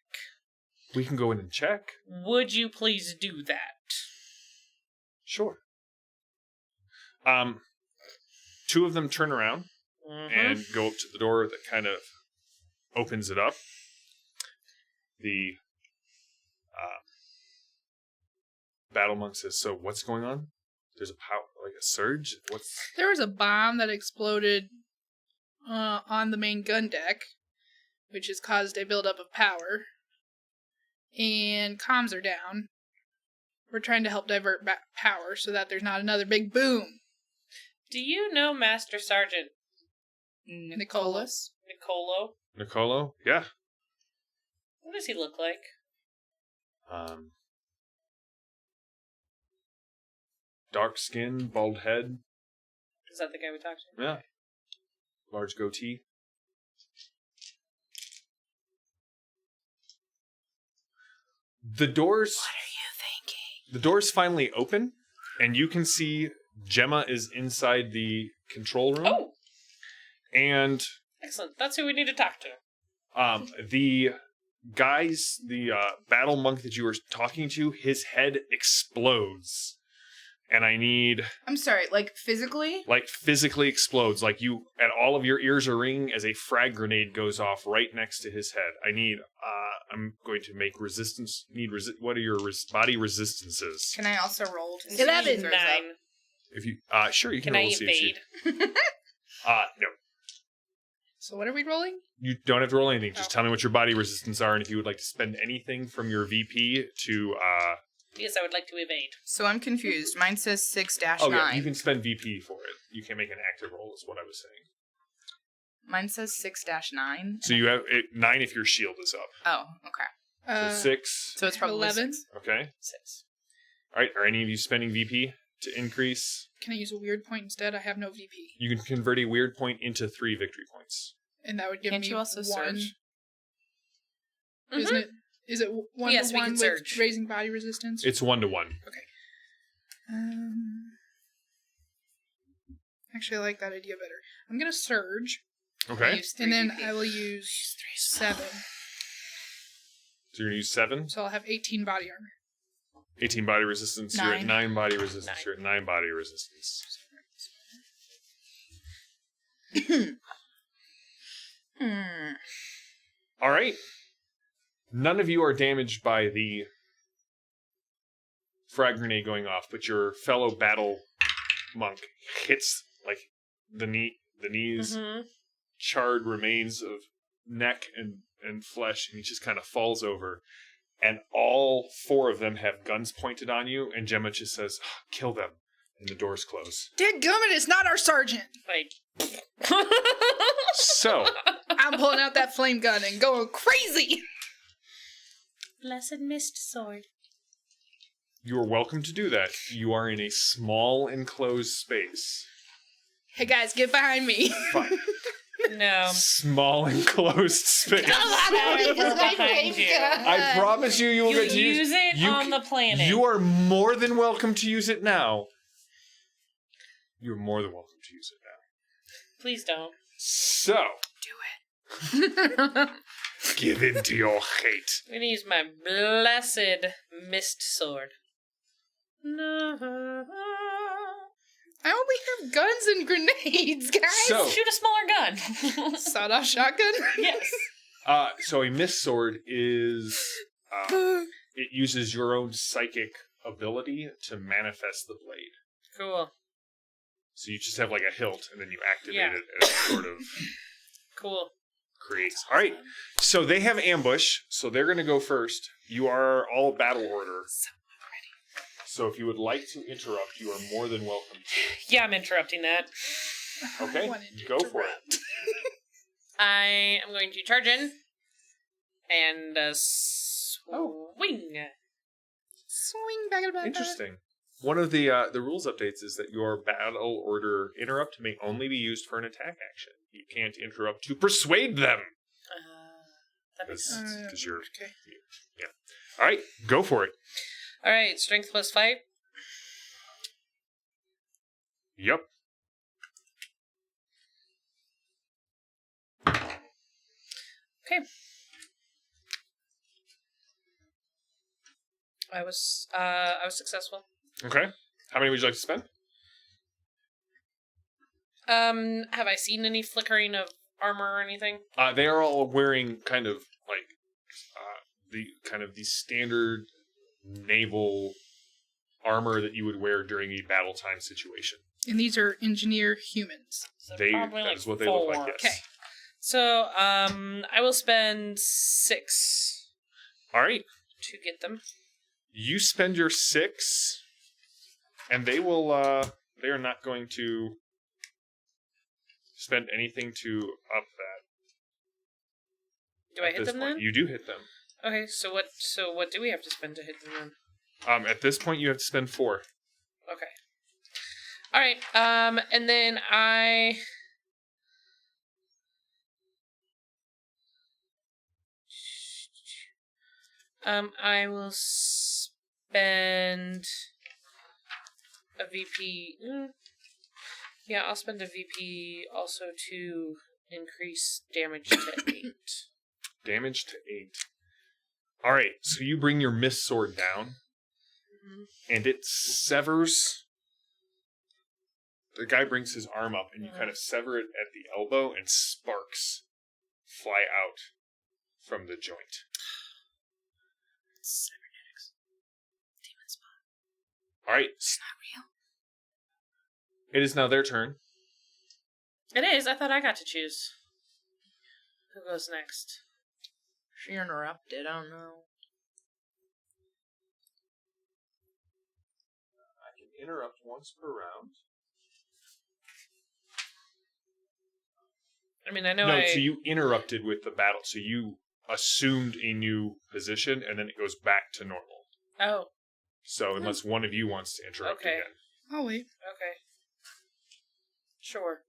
We can go in and check. Would you please do that? Sure. Two of them turn around and go up to the door that kind of opens it up. The battle monk says, "So what's going on? There's a surge? There was a bomb that exploded on the main gun deck, which has caused a buildup of power, and comms are down. We're trying to help divert power so that there's not another big boom." Do you know Master Sergeant Nicholas? Nicolo? Yeah. What does he look like? Dark skin, bald head. Is that the guy we talked to? Yeah. Large goatee. The doors... What are you thinking? The doors finally open, and you can see Gemma is inside the control room. Oh! And... Excellent. That's who we need to talk to. The guys, the battle monk that you were talking to, his head explodes. And I need... I'm sorry, like physically? Like physically explodes. Like and all of your ears are ringing as a frag grenade goes off right next to his head. I need... I'm going to make resistance... What are your body resistances? Can I also roll? 11. 9. If you... sure, you can Can roll I to see if evade? no. So what are we rolling? You don't have to roll anything. Just tell me what your body resistance are, and if you would like to spend anything from your VP to... Yes, I would like to evade. So I'm confused. Mine says 6-9. Oh, yeah, you can spend VP for it. You can make an active roll, is what I was saying. Mine says 6-9. So you have 9 if your shield is up. Oh, okay. So 6. So it's probably 11. 6. Okay. 6. All right. Are any of you spending VP to increase? Can I use a weird point instead? I have no VP. You can convert a weird point into 3 victory points. And that would give Can't me you also 1. surge? Isn't it? Is it 1 Yes, to we 1 can with surge. raising body resistance? It's 1-1. Actually, I like that idea better. I'm going to surge, Okay. Use and 3 then VP. I will use 7. So you're going to use 7. So I'll have 18 body armor. 18 body resistance. You're at 9. 9 body resistance. 9. You're at 9 body resistance. All right. None of you are damaged by the frag grenade going off, but your fellow battle monk hits like the knees, charred remains of neck and flesh, and he just kind of falls over. And all 4 of them have guns pointed on you, and Gemma just says, "Kill them," and the doors close. Dadgummit, it's not our sergeant! Like, So, I'm pulling out that flame gun and going crazy! blessed mist sword. You are welcome to do that. You are in a small enclosed space. Hey guys, get behind me. Fine. No. Small enclosed space. Behind you. I promise you, you will You get to use it on the planet. You are more than welcome to use it now. You're more than welcome to use it now. Please don't. So, Do it. give in to your hate. I'm gonna use my blessed mist sword. No. I only have guns and grenades, guys. So- Shoot a smaller gun. Sawed-off shotgun. Yes. So a mist sword is it uses your own psychic ability to manifest the blade. Cool. So you just have like a hilt, and then you activate Yeah. it, and it sort of Cool. creates. All right. So they have ambush, so they're going to go first. You are all battle order. So if you would like to interrupt, you are more than welcome to. Yeah, I'm interrupting that. Okay, Wanted to go for it. interrupt. I am going to charge in and swing. Swing back and back. Interesting. One of the rules updates is that your battle order interrupt may only be used for an attack action. You can't interrupt to persuade them. That makes sense. Because you're... Okay. Yeah. All right, go for it. All right, strength plus fight. Yep. Okay. I was successful. Okay. How many would you like to spend? Have I seen any flickering of armor or anything? They are all wearing kind of like the standard naval armor that you would wear during a battle time situation. And these are engineer humans. So That probably is what they look like. Yes. Okay. So, I will spend 6 All right. to get them. You spend your 6, and they will. They are not going to spend anything to up that. Do I at hit this them point. then? You do hit them. Okay, so what do we have to spend to hit them then? At this point, you have to spend 4. Okay. All right. And then I will spend a VP. Yeah, I'll spend a VP also to increase damage to 8. Damage to 8. All right. So you bring your mist sword down, and it severs. The guy brings his arm up, and you kind of sever it at the elbow, and sparks fly out from the joint. Cybernetics. Demon spot. All right. It's not real. It is now their turn. It is. I thought I got to choose. Who goes next? She interrupted. I don't know. I can interrupt once per round. I mean, I know No, so you interrupted with the battle. So you assumed a new position, and then it goes back to normal. Oh, So unless one of you wants to interrupt Okay. again. I'll wait. okay. Sure.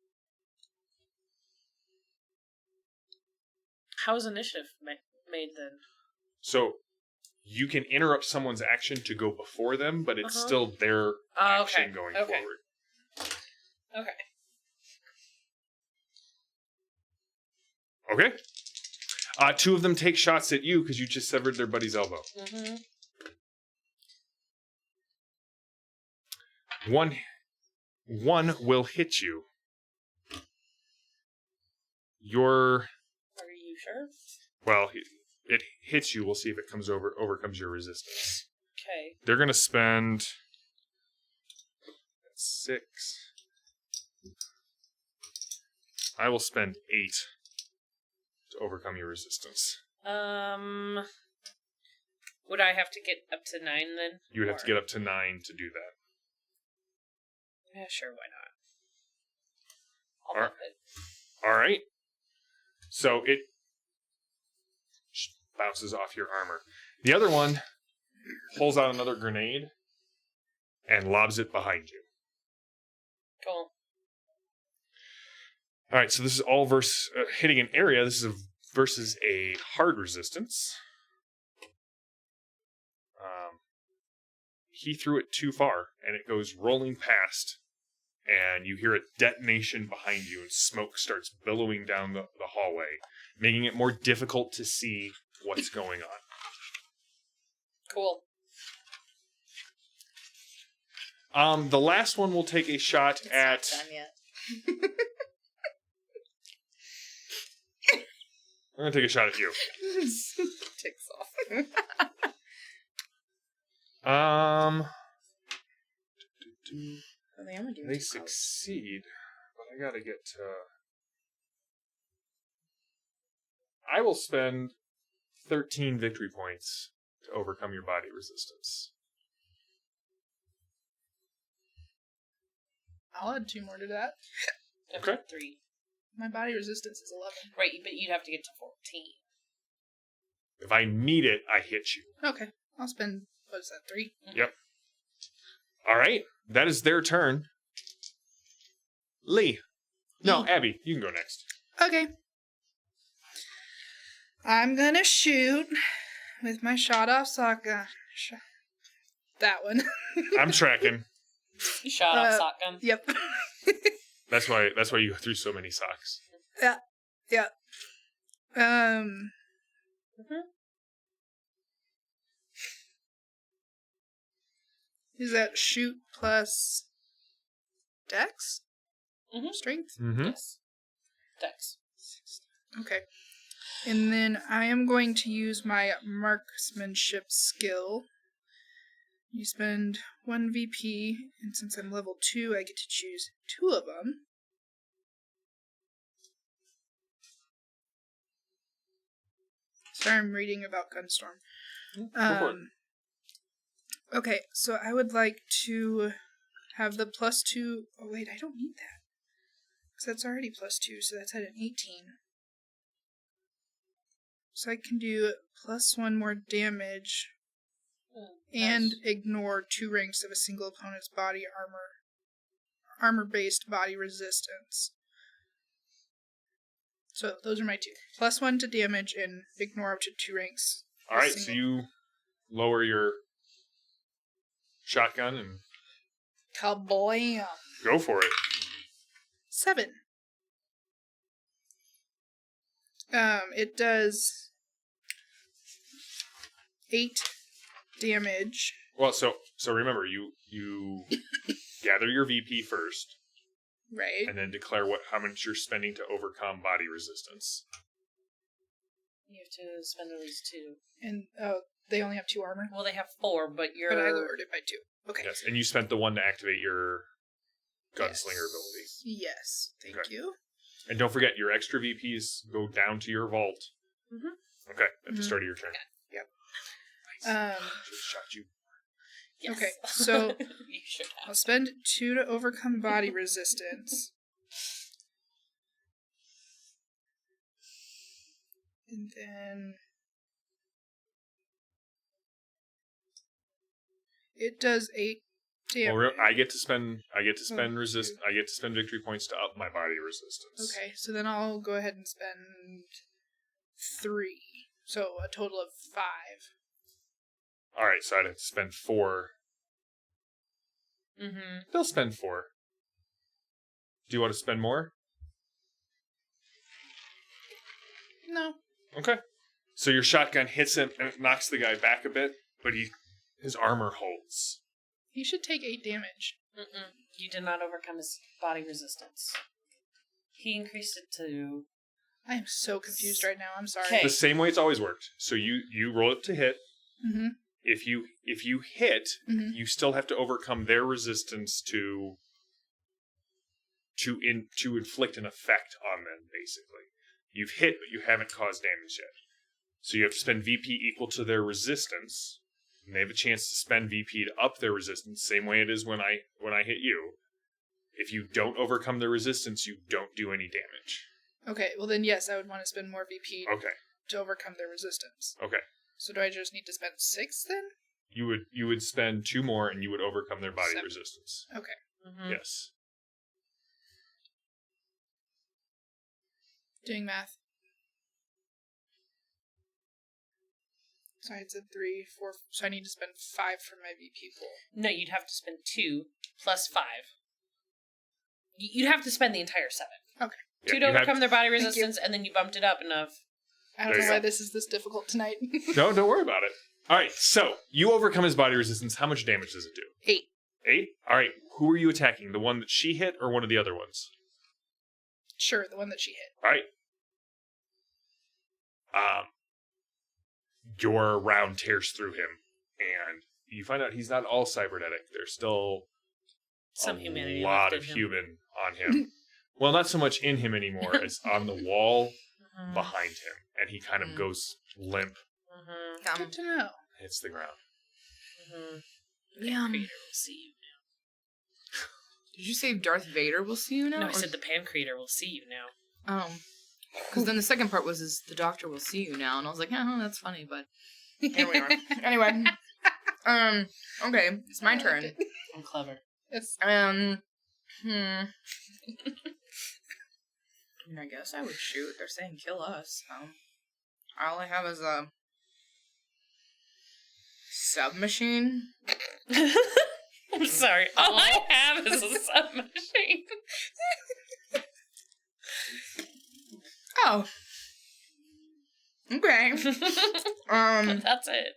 How's initiative made then? So you can interrupt someone's action to go before them, but it's still their Oh, action okay. going Okay. forward. Okay. Okay. 2 of them take shots at you because you just severed their buddy's elbow. Mm-hmm. One will hit you. Are you sure? Well, it hits you. We'll see if it overcomes your resistance. Okay. They're going to spend 6. I will spend 8 to overcome your resistance. Would I have to get up to 9 then? You would have to get up to 9 to do that. Yeah, sure, why not? Alright. Bump it. All right. So bounces off your armor. The other one pulls out another grenade and lobs it behind you. Cool. All right, so this is all versus hitting an area. This is versus a hard resistance. He threw it too far, and it goes rolling past, and you hear a detonation behind you, and smoke starts billowing down the hallway, making it more difficult to see what's going on. Cool. The last one will take a shot at... It's not done yet. I'm going to take a shot at you. Ticks off. They succeed, but I gotta get to... I will spend 13 victory points to overcome your body resistance. I'll add 2 more to that. Okay. 3. My body resistance is 11. Right, but you'd have to get to 14. If I meet it, I hit you. Okay. I'll spend, what is that, 3? Yep. All right. That is their turn. Lee. No, Abby, you can go next. Okay. I'm gonna shoot with my shot-off shotgun. That one. I'm tracking. You shot off shotgun? Yep. That's why you threw so many socks. Yeah. Is that shoot plus dex? Mm-hmm. Strength? Mm-hmm. Yes. Dex. Okay. And then I am going to use my marksmanship skill. You spend 1 VP, and since I'm level 2, I get to choose 2 of them. Sorry, I'm reading about Gunstorm. Go for it. Okay, so I would like to have the +2... Oh, wait, I don't need that. Because that's already +2, so that's at an 18. So I can do +1 more damage and ignore 2 ranks of a single opponent's body armor-based body resistance. So those are my 2. +1 to damage and ignore up to 2 ranks. All right, so you lower your shotgun and Kablam! go for it. 7. It does 8 damage. Well, so remember, you gather your VP first, Right. and then declare how much you're spending to overcome body resistance. You have to spend at least 2. And they only have 2 armor. Well, they have 4, but you're... But I lowered it by 2. Okay. Yes, and you spent the 1 to activate your gunslinger ability. Yes. Thank Okay. you. And don't forget, your extra VPs go down to your vault. Mm-hmm. Okay, at the start of your turn. Yep. Just shot you. Yes. Okay, so you should have. I'll spend 2 to overcome body resistance. And then it does 8 damage. Well, I get to spend victory points to up my body resistance. Okay, so then I'll go ahead and spend 3. So a total of 5. All right, so I'd have to spend 4. Mm-hmm. They'll spend 4. Do you want to spend more? No. Okay. So your shotgun hits him and it knocks the guy back a bit, but his armor holds. He should take 8 damage. Mm-mm. You did not overcome his body resistance. He increased it to... I am so confused right now. I'm sorry. Okay. The same way it's always worked. So you roll it to hit. Mm-hmm. If you hit, Mm-hmm. you still have to overcome their resistance to inflict an effect on them, basically. You've hit, but you haven't caused damage yet. So you have to spend VP equal to their resistance, and they have a chance to spend VP to up their resistance, same way it is when I hit you. If you don't overcome the resistance, you don't do any damage. Okay, well then yes, I would want to spend more VP. Okay. to overcome their resistance. Okay. So do I just need to spend 6 then? You would spend 2 more and you would overcome their body 7. resistance. Okay. Mm-hmm. Yes. Doing math. So I said 3, 4. So I need to spend 5 for my VP pool. No, you'd have to spend 2 plus 5. You'd have to spend the entire 7. Okay. 2 to overcome their body resistance, and then you bumped it up enough. I don't know why this is this difficult tonight. No, don't worry about it. All right, so you overcome his body resistance. How much damage does it do? 8. 8? All right, who are you attacking? The one that she hit or one of the other ones? Sure, the one that she hit. All right. Your round tears through him, and you find out he's not all cybernetic. There's still Some humanity a lot left of in him. human on him. Well, not so much in him anymore as on the wall Mm-hmm. behind him, and he kind of goes limp, Mm-hmm. Good to know. hits the ground. Mm-hmm. Yeah. Creator will see you Did you say Darth Vader will see you now? now. No, I or- said the Pan Creator will see you now. Oh. Because then the second part was the doctor will see you now, and I was like, oh, that's funny, but here we are. Anyway. Okay, it's my I liked turn. it. I'm clever. Yes. I guess I would shoot. They're saying kill us. All I have is a submachine. I'm sorry. All I have is a submachine. Oh. Okay. That's it.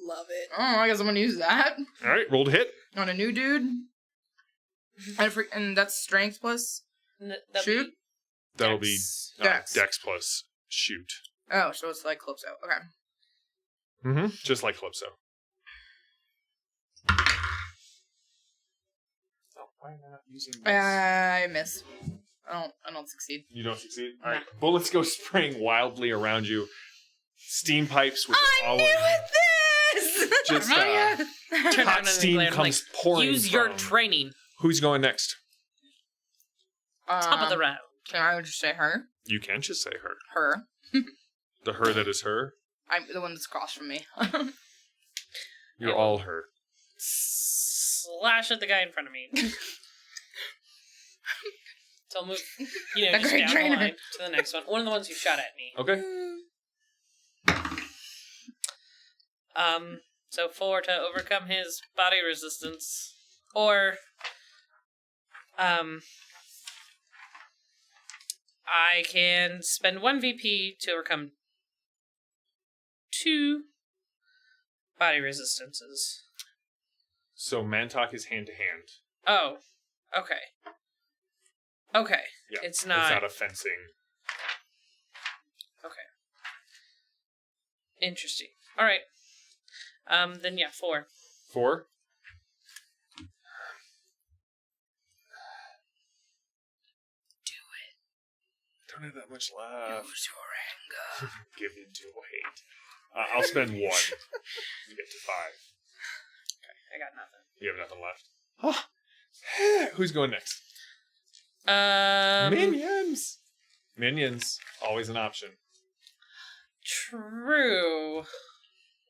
Love it. Oh, I guess I'm gonna use that All right, roll to hit. on a new dude. And that's strength plus That'd shoot. be That'll Dex. be Dex. Dex plus shoot. Oh, so it's like Calypso. Okay. Mm-hmm. Just like Calypso. Oh, why am I not using this? I miss. I don't succeed. You don't succeed? All right. Bullets go spraying wildly around you. Steam pipes, which are always this! just Turn hot around and steam glare, comes like, pouring use your from- training. Who's going next? Top of the round. Can I just say her? You can just say her. Her. The her that is her. I'm the one that's across from me. You're all her. Slash at the guy in front of me. So I'll move, The just great down trainer. the line to the next one. One of the ones who shot at me. Okay. So 4 to overcome his body resistance, or I can spend 1 VP to overcome 2 body resistances. So Mantok is hand to hand. Oh, okay. Okay, Yeah. it's not. It's not a fencing. Okay. Interesting. All right. Then yeah, 4. 4. Don't have that much left. Use your anger. Give in to hate. I'll spend 1 to get to 5. I got nothing. You have nothing left. Who's going next? Minions. Minions, always an option. True.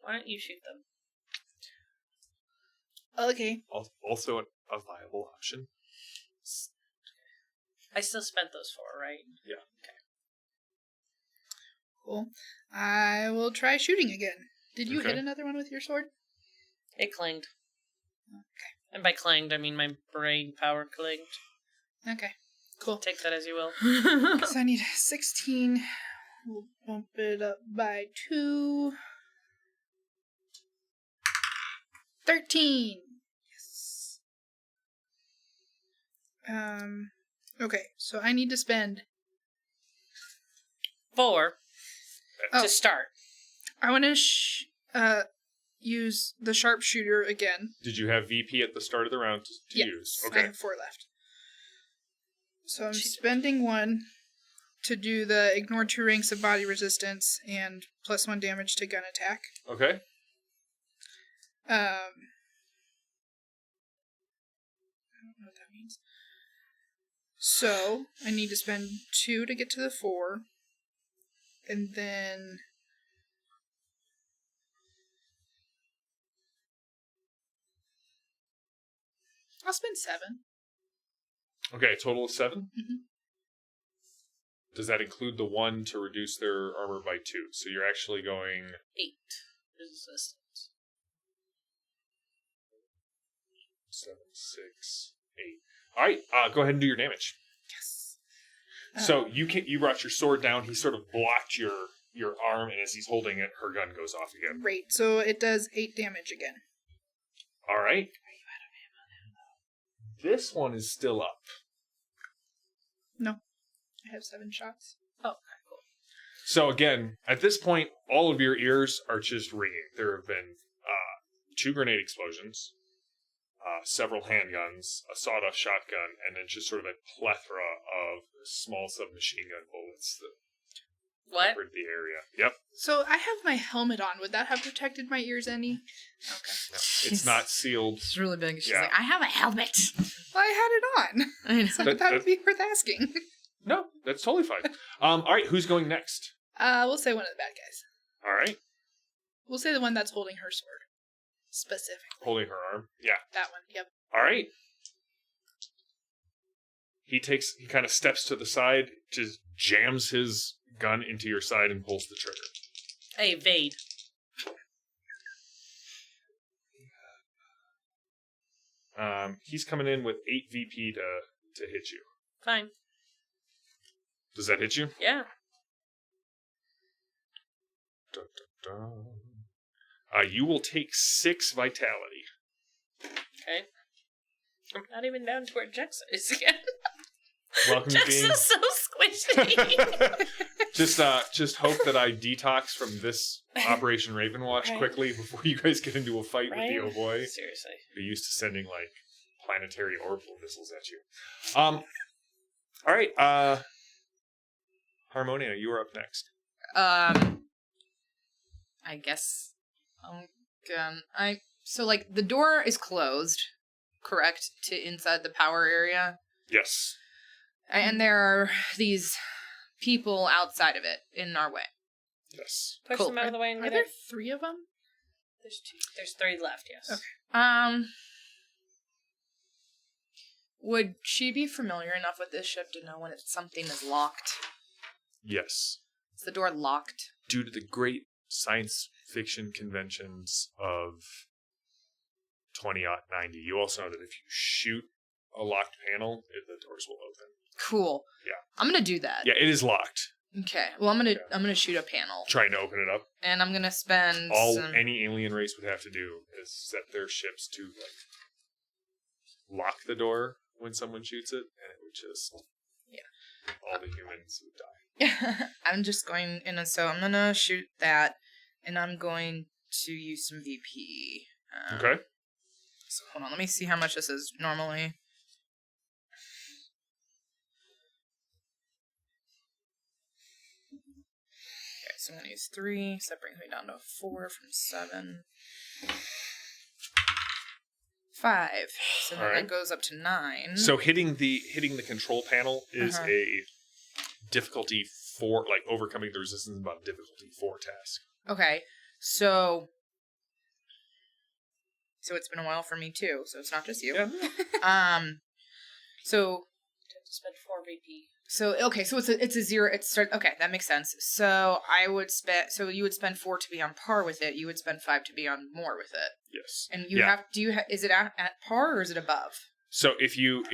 Why don't you shoot them? Okay. Also a viable option. I still spent those 4, right? Yeah. Cool. I will try shooting again. Did you Okay. hit another one with your sword? It clanged. Okay. And by clanged, I mean my brain power clanged. Okay. Cool. Take that as you will. So I need 16. We'll bump it up by 2. 13. Yes. Okay, so I need to spend. 4 Oh. to start. I want to use the sharpshooter again. Did you have VP at the start of the round to Yeah. use? I Okay. have 4 left. So I'm spending 1 to do the ignore 2 ranks of body resistance and +1 damage to gun attack. Okay. I don't know what that means. So I need to spend 2 to get to the 4, And then... I'll spend 7. Okay, total of 7? Mm-hmm. Does that include the 1 to reduce their armor by 2? So you're actually going... 8 resistance. 7, 6, 8. Alright, go ahead and do your damage. Yes. So you brought your sword down, he sort of blocked your arm, and as he's holding it, her gun goes off again. Great. So it does 8 damage again. Alright. This one is still up. No. I have 7 shots. Oh, okay, cool. So again, at this point, all of your ears are just ringing. There have been 2 grenade explosions, several handguns, a sawed-off shotgun, and then just sort of a plethora of small submachine gun bullets that What? covered the area. Yep. So I have my helmet on. Would that have protected my ears any? Okay. No, it's not sealed. It's really big. She's Yeah. like, I have a helmet. Well, I had it on. I know. So that would be worth asking. No, that's totally fine. All right, who's going next? We'll say one of the bad guys. All right, We'll say the one that's holding her sword. Specifically. holding her arm. Yeah. That one. Yep. All right. He kind of steps to the side, just jams his gun into your side and pulls the trigger. I evade. He's coming in with 8 VP to hit you. Fine. Does that hit you? Yeah. Dun, dun, dun. You will take 6 vitality. Okay. I'm not even down to where Jex is again. Welcome to Jex being... is so squishy. just hope that I detox from this Operation Ravenwatch Right. quickly before you guys get into a fight with the Right? oh boy. Seriously. Be used to sending like planetary orbital missiles at you. All right, Harmonia, you are up next. I guess so like the door is closed, correct, to inside the power area, Yes. and there are these people outside of it in our way. Yes. Push Cool. them out of the way and Are get there it. 3 of them? There's 2. There's 3 left, yes. Okay. Would she be familiar enough with this ship to know when something is locked? Yes. Is the door locked? Due to the great science fiction conventions of 2090, you also know that if you shoot a locked panel, the doors will open. Cool. Yeah. I'm gonna do that. Yeah, it is locked. Okay. Well, I'm gonna shoot a panel, Trying to open it up. and I'm gonna spend All any alien race would have to do is set their ships to like lock the door when someone shoots it, and it would just all the humans would die. I'm just going in, so I'm gonna shoot that, and I'm going to use some VP. Okay. So hold on, let me see how much this is normally. Okay, so I'm gonna use 3, so that brings me down to 4 from 7. 5. So then Alright. that goes up to 9. So hitting the control panel is Uh-huh. a difficulty 4, like overcoming the resistance about difficulty 4 task. Okay, so it's been a while for me too, so it's not just you. Yeah. So Have to spend 4 VP. okay, so it's a 0. Okay, that makes sense. So you would spend 4 to be on par with it. You would spend 5 to be on more with it. Yes. And is it at par or is it above? So if you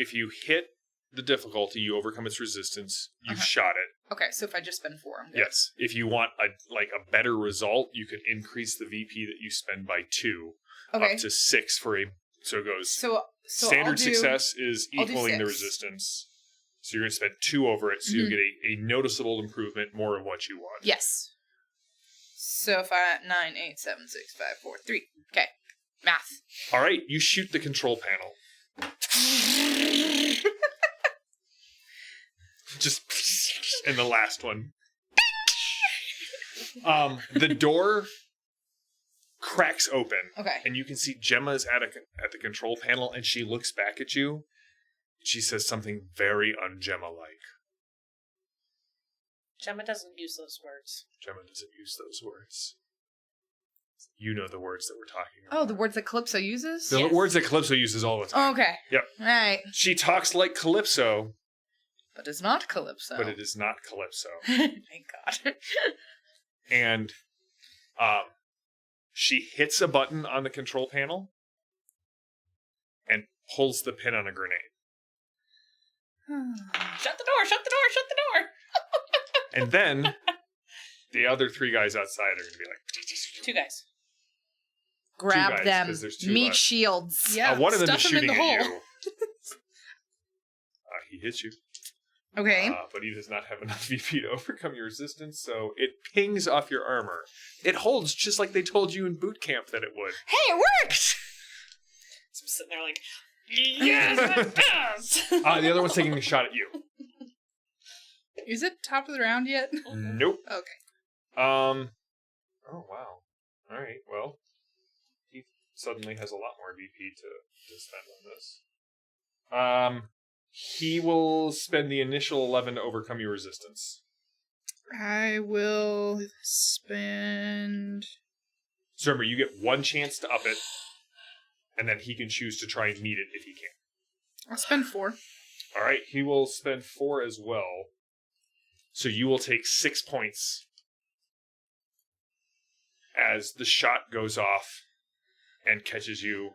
hit the difficulty, you overcome its resistance. You've shot it. Okay, so if I just spend 4, I'm good. Yes. If you want a better result, you could increase the VP that you spend by 2 Okay. up to 6 for a. So it goes. So Standard I'll do, success is I'll do equaling the 6. resistance. So you're going to spend 2 over it, so you get a noticeable improvement, more of what you want. Yes. So if 9, 8, 7, 6, 5, 4, 3. Okay. Math. All right, you shoot the control panel. Just and the last one. The door cracks open, Okay. and you can see Gemma is at the control panel, and she looks back at you. She says something very un-Gemma-like. Gemma doesn't use those words. Gemma doesn't use those words. You know the words that we're talking about. Oh, the words that Calypso uses? The Yes. words that Calypso uses all the time. Oh, okay. Yep. All right. She talks like Calypso, But it's not Calypso. but it is not Calypso. Thank God. And she hits a button on the control panel and pulls the pin on a grenade. Shut the door! Shut the door! Shut the door! And then the other 3 guys outside are going to be like... 2 guys. Grab guys, them. 'cause there's 2 Meat left. shields. Yeah, one of them stuff is him in shooting the at hole. you. He hits you. Okay. But he does not have enough VP to overcome your resistance, so it pings off your armor. It holds just like they told you in boot camp that it would. Hey, it worked! So I'm sitting there like, yes, it does! The other one's taking a shot at you. Is it top of the round yet? Nope. Okay. Oh, wow. All right, well, he suddenly has a lot more VP to spend on this. He will spend the initial 11 to overcome your resistance. I will spend... So remember, you get 1 chance to up it, and then he can choose to try and meet it if he can. I'll spend 4. All right, he will spend 4 as well. So you will take 6 points as the shot goes off and catches you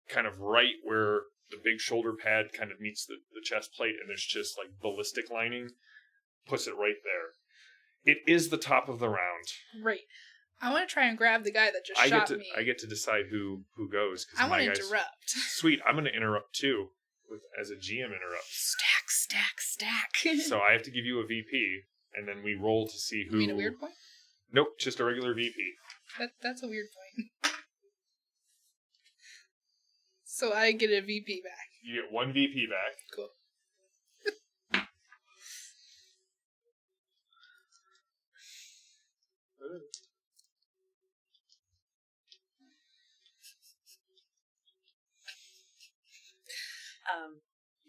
kind of right where the big shoulder pad kind of meets the chest plate, and there's just like ballistic lining, puts it right there. It is the top of the round. Right. I want to try and grab the guy that just I shot me. get to decide who goes. 'Cause I want my to guys- interrupt. Sweet, I'm going to interrupt too, as a GM interrupt. Stack, stack, stack. So I have to give you a VP, and then we roll to see who. You mean a weird point? Nope, just a regular VP. That's a weird point. So I get a VP back. You get 1 VP back. Cool.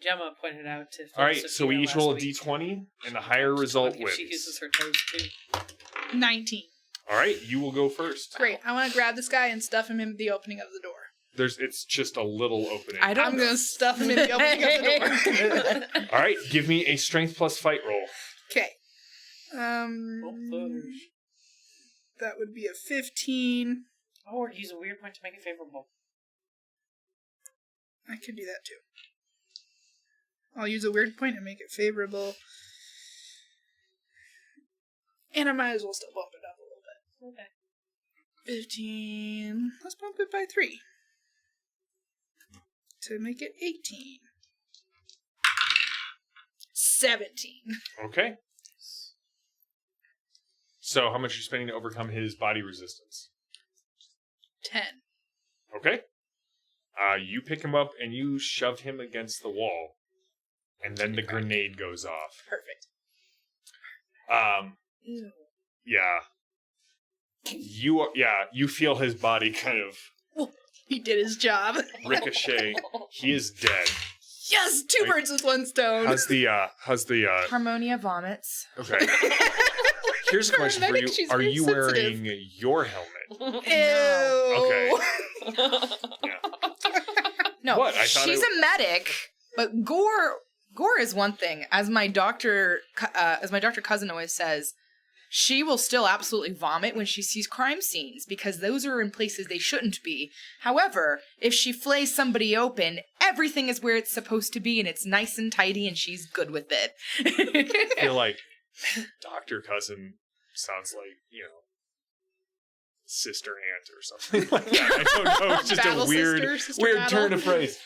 Gemma pointed out to All right, Sophia so we each last roll a week. D20, and the higher result If wins. she uses her toes too. 19. All right, you will go first. Great. I want to grab this guy and stuff him in the opening of the door. It's just a little opening. I don't I'm going to stuff him in the opening of the door. All right, give me a strength plus fight roll. Okay. That would be a 15. Or use a weird point to make it favorable. I could do that too. I'll use a weird point and make it favorable. And I might as well still bump it up a little bit. Okay. 15. Let's bump it by 3. To make it 18. 17. Okay. So how much are you spending to overcome his body resistance? 10. Okay. You pick him up and you shove him against the wall. And then the grenade goes off. Perfect. Ew. Yeah. You feel his body kind of He did his job. ricochet. He is dead. Yes! 2 birds with 1 stone. How's the Harmonia vomits. okay. Here's a question I for think you. she's Are very you sensitive. wearing your helmet? Ew. Okay. No, What? I thought she's a medic, but gore is one thing. As my doctor cousin always says, she will still absolutely vomit when she sees crime scenes because those are in places they shouldn't be. However, if she flays somebody open, everything is where it's supposed to be and it's nice and tidy and she's good with it. I feel like Dr. Cousin sounds like, sister aunt or something like that. I don't know. It's just Battle a weird, sister, sister weird battle. turn of phrase.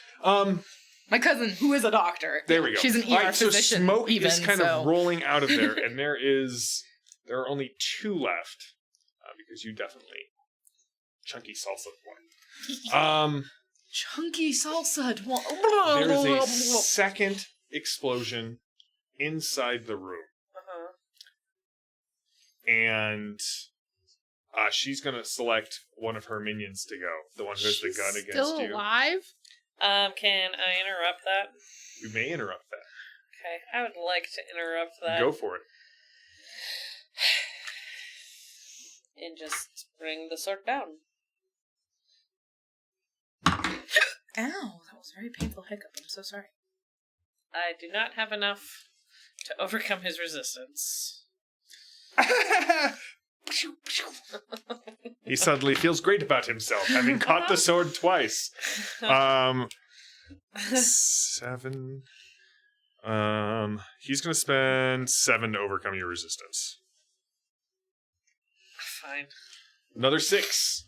My cousin, who is a doctor. There we go. She's an ER All right, so physician. smoke even, is kind so. of rolling out of there, and there are only 2 left because you definitely chunky salsa one. Chunky salsa. There's a second explosion inside the room, and she's gonna select one of her minions to go. The one who has the gun against Still you. alive? Can I interrupt that? We may interrupt that. Okay, I would like to interrupt that. Go for it. And just bring the sword down. Ow, that was a very painful hiccup. I'm so sorry. I do not have enough to overcome his resistance. He suddenly feels great about himself, having caught the sword twice. 7. He's gonna spend 7 to overcome your resistance. Fine. Another 6.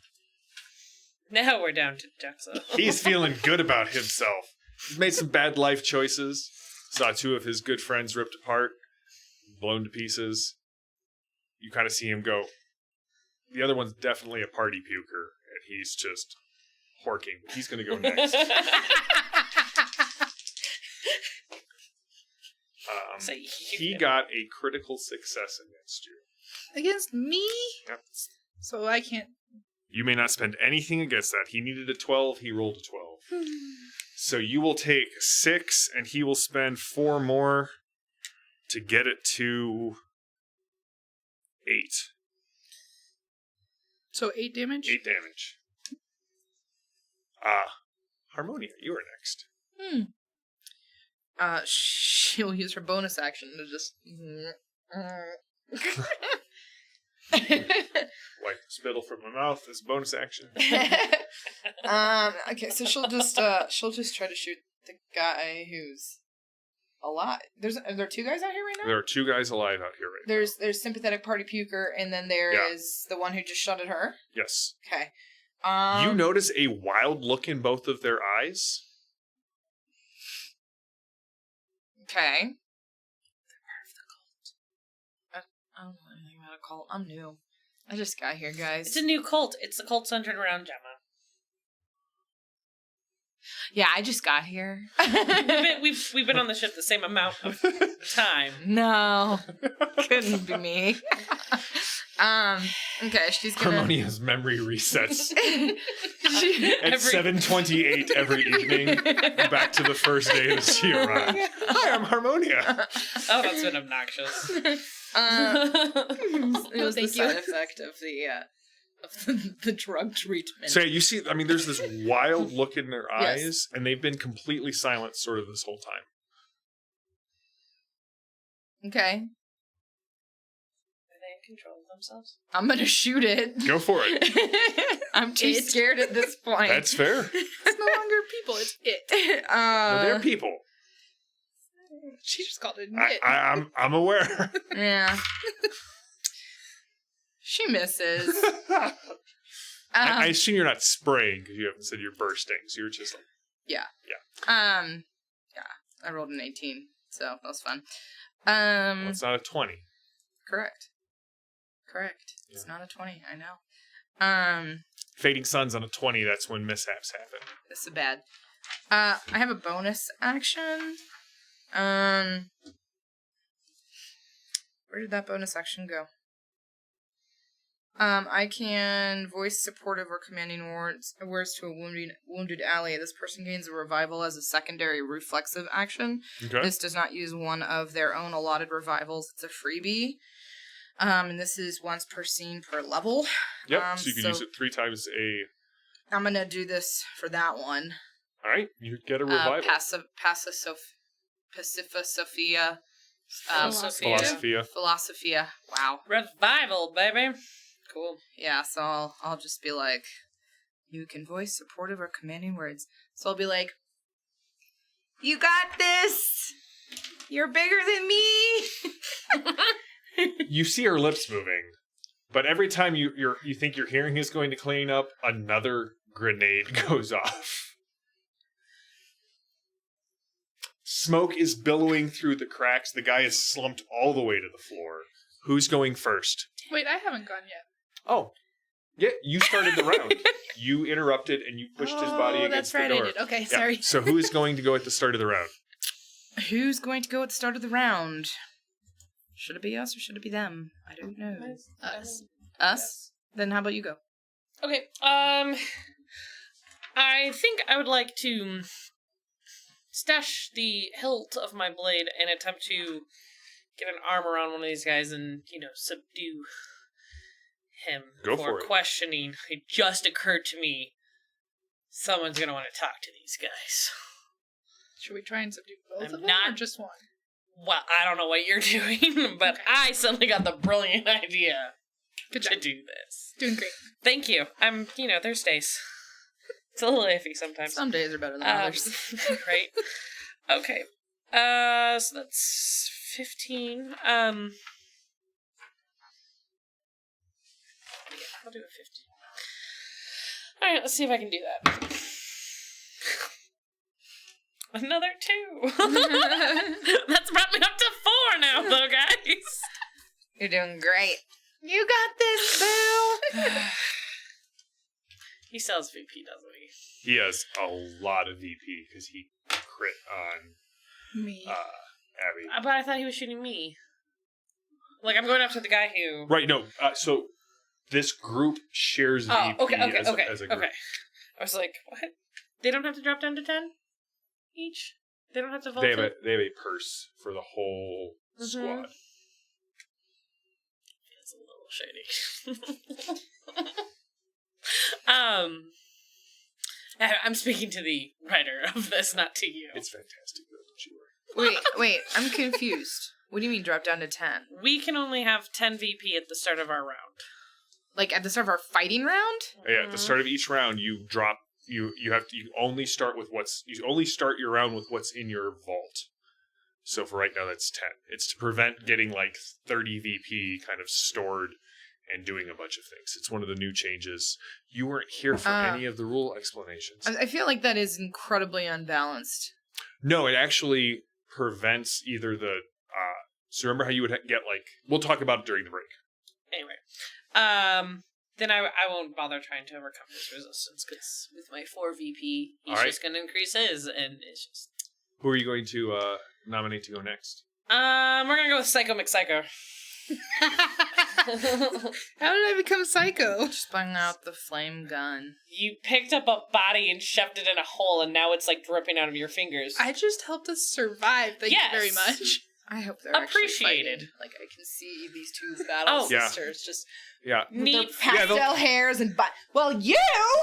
Now we're down to Juxa. He's feeling good about himself. He's made some bad life choices. Saw 2 of his good friends ripped apart, blown to pieces. You kind of see him go. The other one's definitely a party puker, and he's just horking. He's going to go next. So He got a critical success against you. Against me? Yep. So I can't... You may not spend anything against that. He needed a 12, he rolled a 12. So you will take 6, and he will spend 4 more to get it to 8. So 8 damage? 8 damage. Harmonia, you are next. She'll use her bonus action to just... Wipe the spittle from my mouth as bonus action. Okay, so she'll just try to shoot the guy who's alive. Are there 2 guys out here right now? There are 2 guys alive out here right There's sympathetic party puker, and then there is the one who just shot at her. now. Yes. Okay. You notice a wild look in both of their eyes. Okay. They're part of the cult. I don't know anything about a cult. I'm new. I just got here, guys. It's a new cult. It's the cult centered around Gemma. Yeah, I just got here. We've been on the ship the same amount of time. No, couldn't be me. Okay, she's gonna... Harmonia's memory resets She... at 7:28 every evening, back to the first day that she arrived. Hi, I'm Harmonia. Oh, that's been obnoxious. It was the Thank you. side effect of the drug treatment. So you see, I mean, there's this wild look in their eyes, and they've been completely silent sort of this whole time. Okay, Are they in control of themselves? I'm gonna shoot it. Go for it. I'm too scared at this point. That's fair. It's no longer people, it's it. No, they're people. She just called it it. I'm aware. Yeah. She misses. I assume you're not spraying because you haven't said you're bursting. So you're just like, Yeah. yeah. I rolled an 18, so that was fun. Well, it's not a 20. Correct. It's Yeah. not a 20, I know. Fading Sun's on a 20. That's when mishaps happen. This is bad. I have a bonus action. Where did that bonus action go? I can voice supportive or commanding words to a wounded ally. This person gains a revival as a secondary reflexive action. Okay. This does not use one of their own allotted revivals. It's a freebie. And this is once per scene per level. Yep. So you can use it 3 times a. I'm gonna do this for that one. All right. You get a revival. Pacifica Philosophia. Wow. Revival, baby. Cool. Yeah, so I'll just be like, you can voice supportive or commanding words. So I'll be like, you got this! You're bigger than me! You see her lips moving, but every time you think your hearing is going to clean up, another grenade goes off. Smoke is billowing through the cracks. The guy is slumped all the way to the floor. Who's going first? Wait, I haven't gone yet. Oh, yeah, you started the round. You interrupted and you pushed his body against the door. I did. Okay, Yeah. sorry. So who is going to go at the start of the round? Who's going to go at the start of the round? Should it be us or should it be them? I don't know. Us. Us? Then how about you go? Okay, I think I would like to stash the hilt of my blade and attempt to get an arm around one of these guys and, subdue him. Go for it. Questioning. It just occurred to me, someone's going to want to talk to these guys. Should we try and subdue both I'm of them not- or just one? Well, I don't know what you're doing, but I suddenly got the brilliant idea Good to job. do this. Doing great. Thank you. There's days. It's a little iffy sometimes. Some days are better than others. Right. Okay. So that's 15. Yeah, I'll do a 15. Alright, let's see if I can do that. Another 2. That's brought me up to 4 now, though, guys. You're doing great. You got this, Boo! He sells VP, doesn't he? He has a lot of VP because he crit on Me. Abby. But I thought he was shooting me. Like, I'm going after the guy who... Right, no. So this group shares VP okay. as a group. Okay. I was like, what? They don't have to drop down to 10 each? They don't have to vote? They have a purse for the whole squad. It's a little shady. I'm speaking to the writer of this, not to you. It's fantastic, though, don't you worry. Wait, I'm confused. What do you mean drop down to 10? We can only have 10 VP at the start of our round. Like at the start of our fighting round? Yeah, at the start of each round, you drop. You only start your round with what's in your vault. So for right now, that's 10. It's to prevent getting like 30 VP kind of stored and doing a bunch of things. It's one of the new changes. You weren't here for any of the rule explanations. I feel like that is incredibly unbalanced. No, it actually prevents either the. So remember how you would get like. We'll talk about it during the break. Anyway, then I won't bother trying to overcome his resistance because with my 4 VP, he's just going to increase his, and it's just. Who are you going to nominate to go next? We're gonna go with Psycho McPsycho. How did I become psycho? Just bring out the flame gun. You picked up a body and shoved it in a hole, and now it's like dripping out of your fingers. I just helped us survive. Thank you very much. I hope they're Appreciated. Actually fighting. Like I can see these two battle Yeah. sisters just Yeah. with their Neat. pastel hairs and well, you.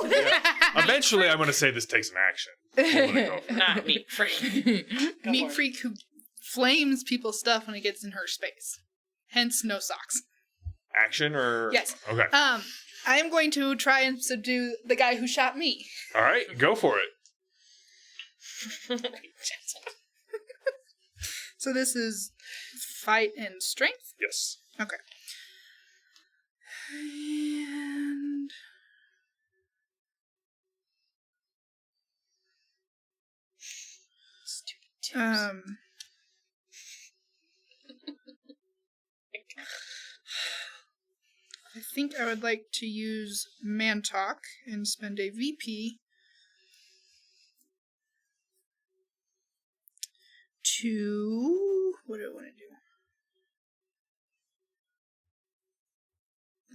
Yeah. Eventually, I'm going to say this takes some action. I'm gonna go for it. Not meat free. Meat freak who flames people's stuff when it gets in her space. Hence, no socks. Action or Yes. Okay. I am going to try and subdue the guy who shot me. All right, go for it. So this is fight and strength. Yes. Okay. And I think I would like to use Man Talk and spend a VP to... What do I want to do?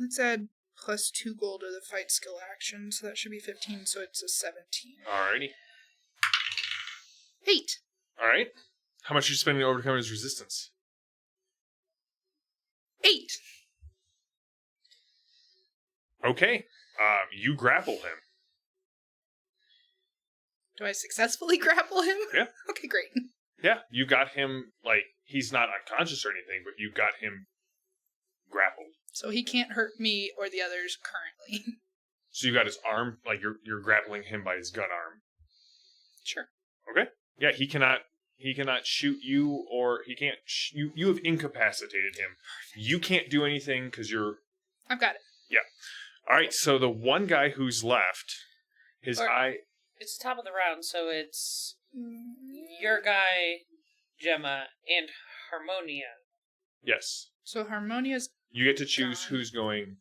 Let's add plus 2 gold to the fight skill action, so that should be 15, so it's a 17. Alrighty. 8. All right. How much are you spending to overcome his resistance? 8. Okay. You grapple him. Do I successfully grapple him? Yeah. Okay, great. Yeah, you got him, like, he's not unconscious or anything, but you got him grappled. So he can't hurt me or the others currently. So you got his arm, like, you're grappling him by his gun arm. Sure. Okay. Yeah, he cannot shoot you, or he can't, you have incapacitated him. You can't do anything because you're... I've got it. Yeah. All right, so the one guy who's left, his eye... It's the top of the round, so it's your guy, Gemma, and Harmonia. Yes. So Harmonia's... You get to choose who's going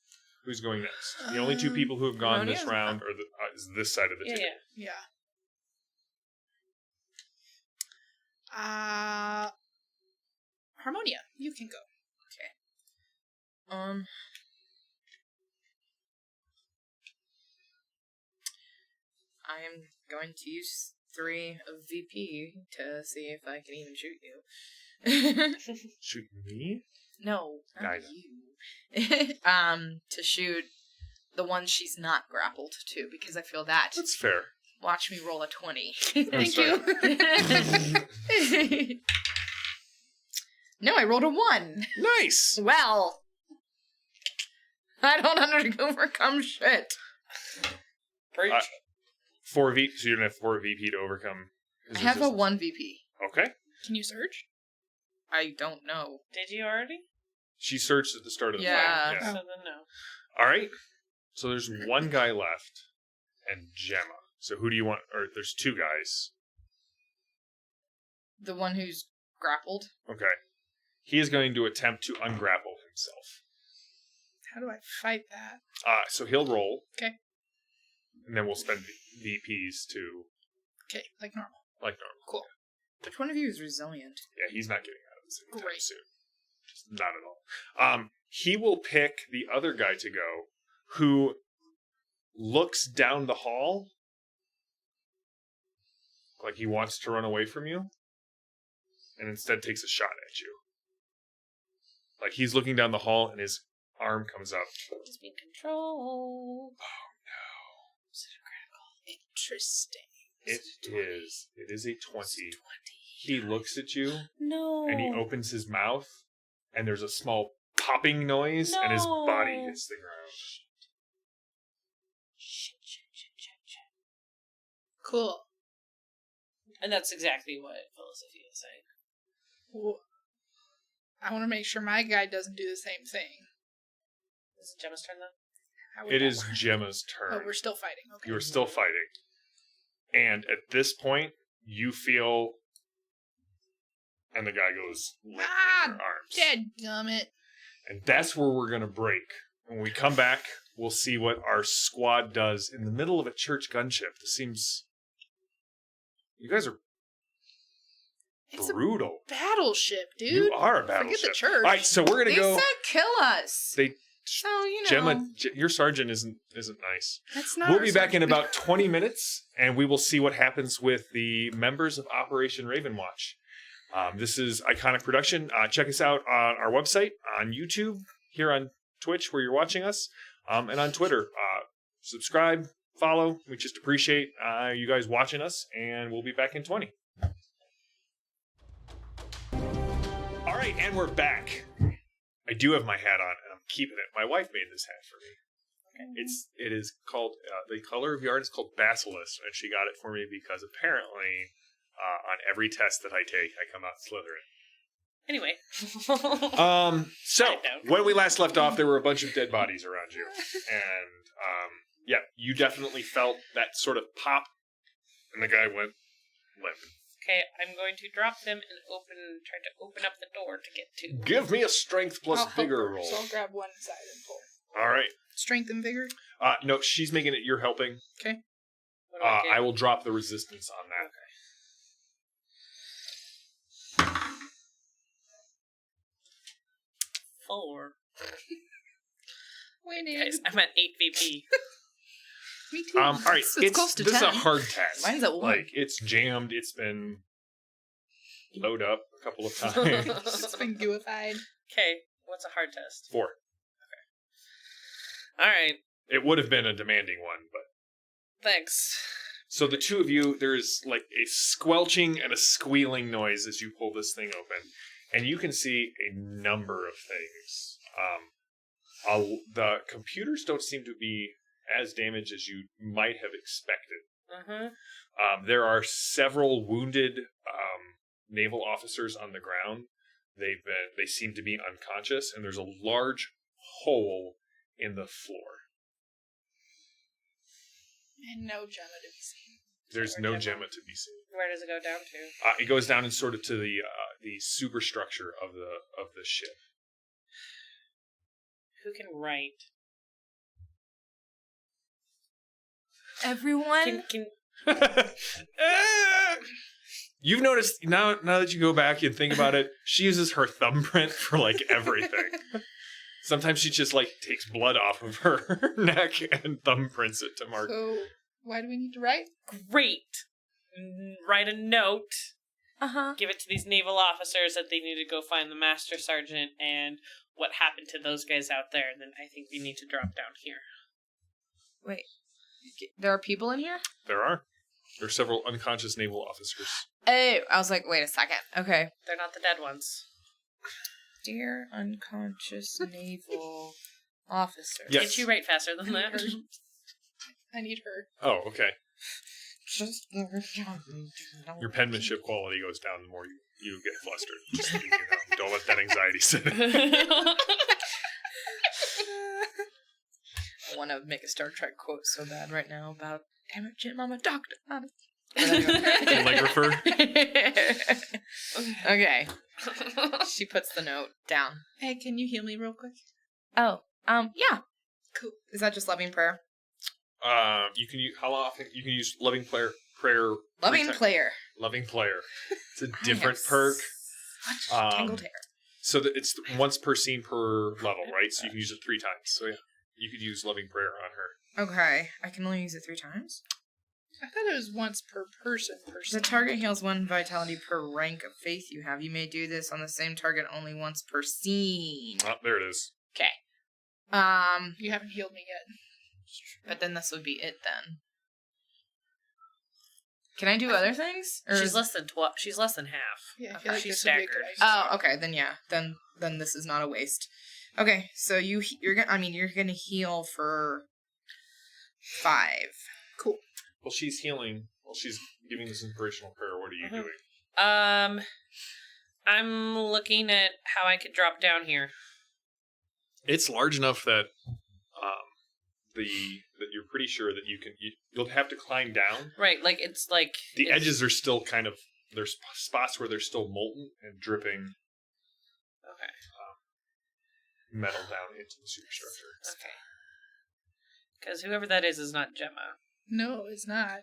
next. The only two people who have gone this round are is this side of the table. Yeah. Harmonia, you can go. I am going to use 3 of VP to see if I can even shoot you. Shoot me? No, not I know. you. To shoot the one she's not grappled to, because I feel that. That's fair. Watch me roll a 20. Thank you. No, I rolled a 1. Nice. Well, I don't overcome shit. Preach. 4 V. So you're gonna have 4 VP to overcome. I have a 1 VP. Okay. Can you search? I don't know. Did you already? She searched at the start of the Yeah. fight. So then no. All right. So there's one guy left, and Gemma. So who do you want? Or there's 2 guys. The one who's grappled. Okay. He is going to attempt to ungrapple himself. How do I fight that? So he'll roll. Okay. And then we'll spend VPs to Okay, like normal. like normal. Cool. Which one of you is resilient? Yeah, he's not getting out of this anytime Great. soon. Just not at all. He will pick the other guy to go, who looks down the hall like he wants to run away from you, and instead takes a shot at you. Like he's looking down the hall, and his arm comes up. Just be in control. Interesting. It is a 20. He looks at you, No. and he opens his mouth, and there's a small popping noise, and his body hits the ground. Shit. Cool. And that's exactly what philosophy is saying. Well, I want to make sure my guy doesn't do the same thing. Is it Gemma's turn then? How would It that is work? Gemma's turn. Oh, we're still fighting. Okay. You are still fighting. And at this point, you feel... And the guy goes limp in your arms. Dadgummit. And that's where we're going to break. When we come back, we'll see what our squad does in the middle of a church gunship. This seems... You guys are It's brutal. a battleship, dude. You are a Forget battleship. the church. All right, so we're going They to go... said kill us. They... So, you know. Gemma, your sergeant isn't nice. That's not. We'll our be back in sergeant. about 20 minutes, and we will see what happens with the members of Operation Ravenwatch. This is Iconic Production. Check us out on our website, on YouTube, here on Twitch where you're watching us, and on Twitter. Subscribe, follow. We just appreciate you guys watching us, and we'll be back in 20. All right, and we're back. I do have my hat on, and I'm keeping it. My wife made this hat for me. It is called the color of yarn is called Basilisk, and she got it for me because apparently on every test that I take, I come out Slytherin. Anyway. So I know. when we last left off, there were a bunch of dead bodies around you, and yeah, you definitely felt that sort of pop, and the guy went limp. Okay, I'm going to drop them and try to open up the door to get to. Give me a strength plus I'll help vigor her, roll. So I'll grab one side and pull. All right. Strength and vigor. No, she's making it. You're helping. Okay. What do I get? I will drop the resistance on that. Four. Winning. Guys, I'm at 8 VP. Me too. All right. It's close to this is a 10. hard test. Mine's at 1. Like it's jammed. It's been blowed up a couple of times. It's been gooified. Okay, what's a hard test? 4. Alright, It would have been a demanding one, but thanks. so the two of you, there's like a squelching and a squealing noise as you pull this thing open, and you can see a number of things. The computers don't seem to be as damaged as you might have expected. Mm-hmm. There are several wounded naval officers on the ground. They seem to be unconscious, and there's a large hole in the floor. And no Gemma to be seen. There's no Gemma to be seen. Where does it go down to? It goes down and sort of to the superstructure of the ship. Who can write? Everyone? Can You've noticed now that you go back and think about it, she uses her thumbprint for like everything. Sometimes she just like takes blood off of her neck and thumbprints it to mark. So why do we need to write? Great. write a note, Uh-huh. give it to these naval officers that they need to go find the master sergeant and what happened to those guys out there. And then I think we need to drop down here. Wait. There are people in here? There are. There are several unconscious naval officers. Oh, I was like, wait a second. Okay. They're not the dead ones. Dear unconscious naval officer. Yes. Can't you write faster than that? I need her. Oh, okay. Just Your penmanship quality goes down the more you get flustered. Just so you know. Don't let that anxiety sit in. I want to make a Star Trek quote so bad right now about, damn it, Jim, I'm a doctor. Telegrapher. Okay. She puts the note down. Hey, can you heal me real quick? Oh, yeah. Cool. Is that just loving prayer? You can use how often you can use loving prayer. Loving player. Loving player. It's a different perk. Such tangled hair. So that it's once per scene per level, right? So you can use it 3 times. So yeah, you could use loving prayer on her. Okay. I can only use it 3 times? I thought it was once per person. The target heals 1 vitality per rank of faith you have. You may do this on the same target only once per scene. Oh, there it is. Okay. You haven't healed me yet. But then this would be it then. Can I do other things? Or She's less than 12. She's less than half. Yeah, I Okay. feel like She's this would be a good staggered. idea. Oh, okay. Then yeah. Then this is not a waste. Okay, so you're gonna heal for 5. Cool. Well, she's healing. Well, she's giving this inspirational prayer. What are you doing? I'm looking at how I could drop down here. It's large enough that that you're pretty sure that you'll have to climb down. Right, like it's like The edges are still kind of there's spots where they're still molten and dripping Okay. metal down into the superstructure. Okay. Because whoever that is not Gemma. No, it's not.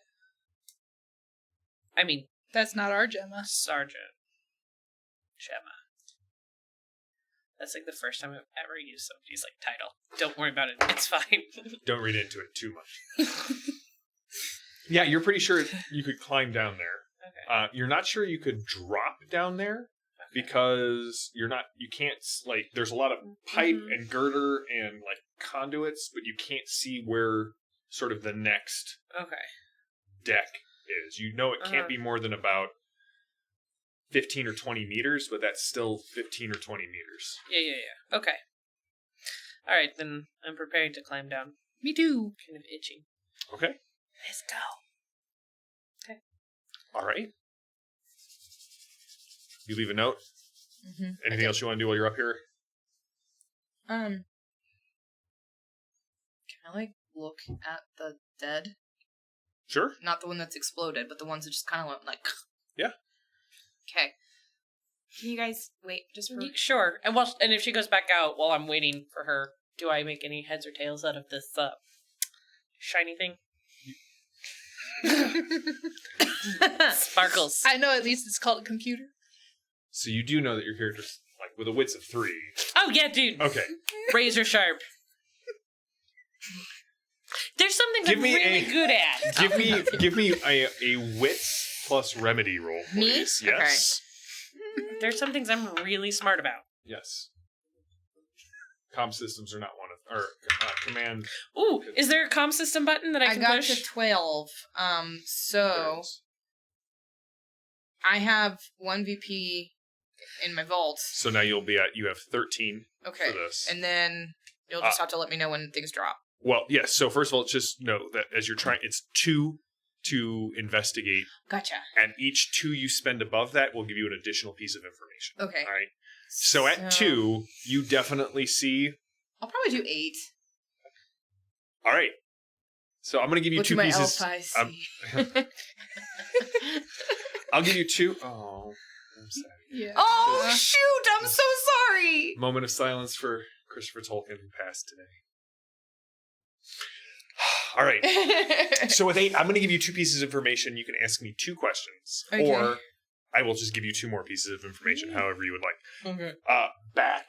I mean, That's not our Gemma. Sergeant Gemma. That's like the first time I've ever used somebody's like title. Don't worry about it. It's fine. Don't read into it too much. Yeah, you're pretty sure you could climb down there. Okay. You're not sure you could drop down there because you can't, like, there's a lot of pipe and girder and like conduits, but you can't see where sort of the next Okay. deck is. You know it can't be more than about 15 or 20 meters, but that's still 15 or 20 meters. Yeah. Okay. All right, then I'm preparing to climb down. Me too. Kind of itching. Okay. Let's go. All right. You leave a note. Mm-hmm. Anything else you want to do while you're up here? Can I like look at the dead? Sure. Not the one that's exploded, but the ones that just kind of went like. Yeah. Okay. Can you guys wait just for? Sure. And if she goes back out while I'm waiting for her, do I make any heads or tails out of this shiny thing? Sparkles. I know at least it's called a computer. So you do know that your character's like with a wits of 3. Oh yeah, dude. Okay. Razor sharp. There's something I'm really good at. Give me a wits plus remedy roll, Me? please. Yes. There's some things I'm really smart about. Yes. Comm systems are not one of, or command. Ooh, is there a comm system button that I can got push? to 12. So I have 1 VP in my vault. So now you have 13 Okay. for this. And then you'll just have to let me know when things drop. Well, yes. So first of all, just know that as you're trying, it's 2 to investigate, Gotcha. and each 2 you spend above that will give you an additional piece of information. Okay. All right. So at 2, you definitely see. I'll probably do 8. All right. So I'm going to give you What 2 do my pieces. elf eyes see? I'll give you 2. Oh, I'm sad. Yeah. Oh, shoot! I'm so sorry! Moment of silence for Christopher Tolkien, who passed today. All right. So with 8, I'm going to give you 2 pieces of information. You can ask me 2 questions. Okay. Or I will just give you 2 more pieces of information, however you would like. Okay. Back.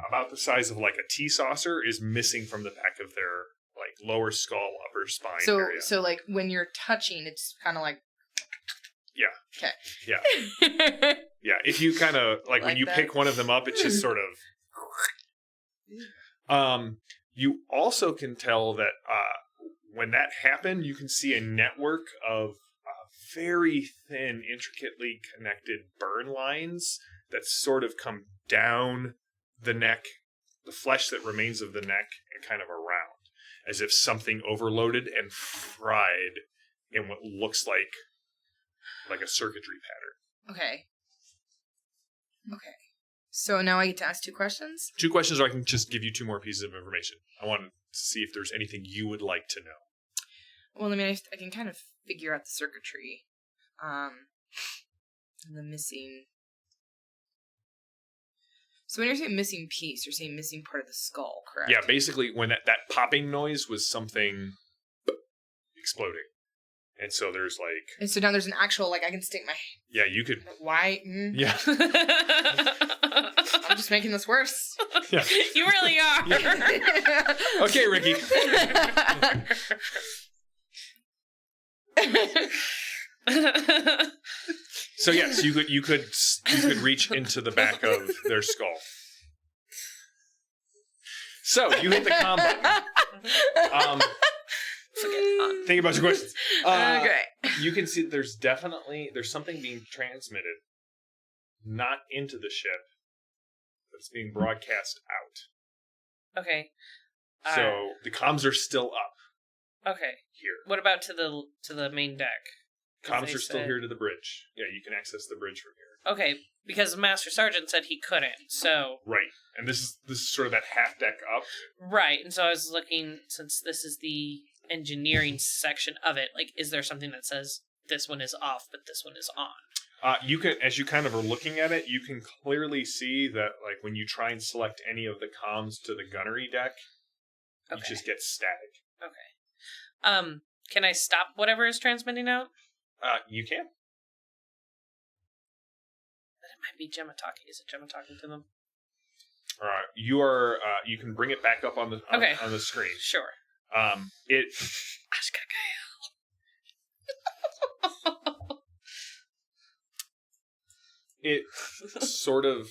About the size of like a tea saucer is missing from the back of their like lower skull, upper spine So area. so like when you're touching, it's kind of like. Yeah. Okay. Yeah. Yeah, if you kind of like when Like you that? pick one of them up, it's just sort of. You also can tell that when that happened, you can see a network of very thin, intricately connected burn lines that sort of come down the neck, the flesh that remains of the neck, and kind of around, as if something overloaded and fried in what looks like a circuitry pattern. Okay. Okay. So now I get to ask 2 questions? 2 questions, or I can just give you 2 more pieces of information. I want to see if there's anything you would like to know. Well, I mean, I can kind of figure out the circuitry. The missing... So when you're saying missing piece, you're saying missing part of the skull, correct? Yeah, basically, when that popping noise was something exploding. And so there's like... And so now there's an actual, like, I can stick my... Yeah, you could... Why? Yeah. I'm just making this worse. Yeah. You really are. Yeah. Okay, Ricky. So yes, you could reach into the back of their skull. So you hit the comm button. Think about your questions. Okay. You can see there's something being transmitted, not into the ship, but it's being broadcast out. Okay. So the comms are still up Okay. here. What about to the main deck? Comms are still here to the bridge. Yeah, you can access the bridge from here. Okay, because Master Sergeant said he couldn't. So Right, and this is sort of that half deck up. right, and so I was looking, since this is the engineering section of it, like, is there something that says this one is off, but this one is on? You can, as you kind of are looking at it, you can clearly see that, like, when you try and select any of the comms to the gunnery deck, Okay. you just get static. Okay. Can I stop whatever is transmitting out? You can. But it might be Gemma talking. Is it Gemma talking to them? You are. You can bring it back up on the Okay. on the screen. Sure. It. It sort of.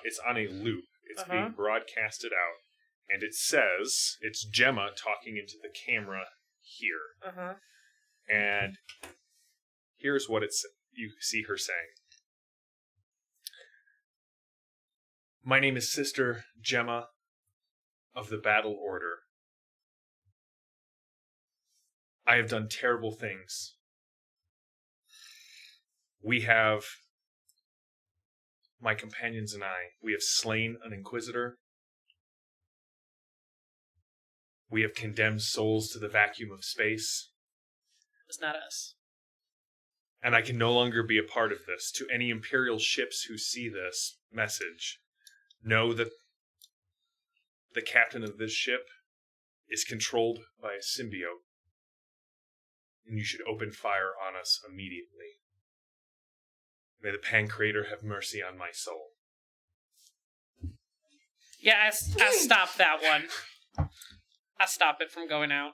It's on a loop. It's being broadcasted out, and it says it's Gemma talking into the camera here, and here's what you see her saying. My name is Sister Gemma of the Battle Order. I have done terrible things. My companions and we have slain an Inquisitor. We have condemned souls to the vacuum of space. It's not us. And I can no longer be a part of this. To any Imperial ships who see this message, know that the captain of this ship is controlled by a symbiote, and you should open fire on us immediately. May the Pancrator have mercy on my soul. Yeah, I stopped that one. I stop it from going out.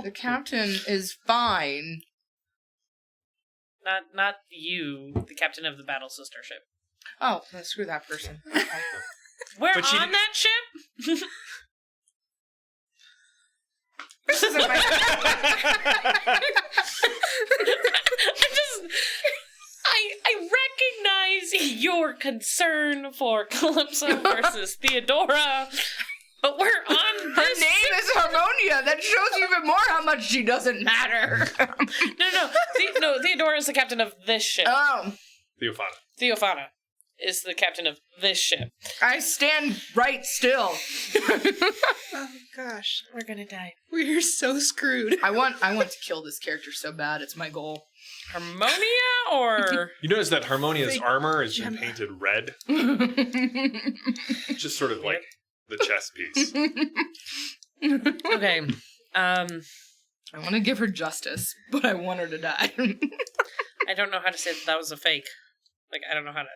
The captain is fine. Not you, the captain of the Battle Sister ship. Oh, well, screw that person. Okay. We're But she on that ship? This isn't my... I recognize your concern for Calypso versus Theodora, but we're on Her this name is Harmonia. That shows you even more how much she doesn't matter. No, Theodora is the captain of this ship. Oh. Theophana is the captain of this ship. I stand right still. Oh gosh, We're gonna die. we're so screwed. I want to kill this character so bad. It's my goal. Harmonia or You notice that Harmonia's Fake armor has been Gemma. painted red, just sort of like the chess piece. okay. I want to give her justice, but I want her to die. I don't know how to say that was a fake. Like, I don't know how to.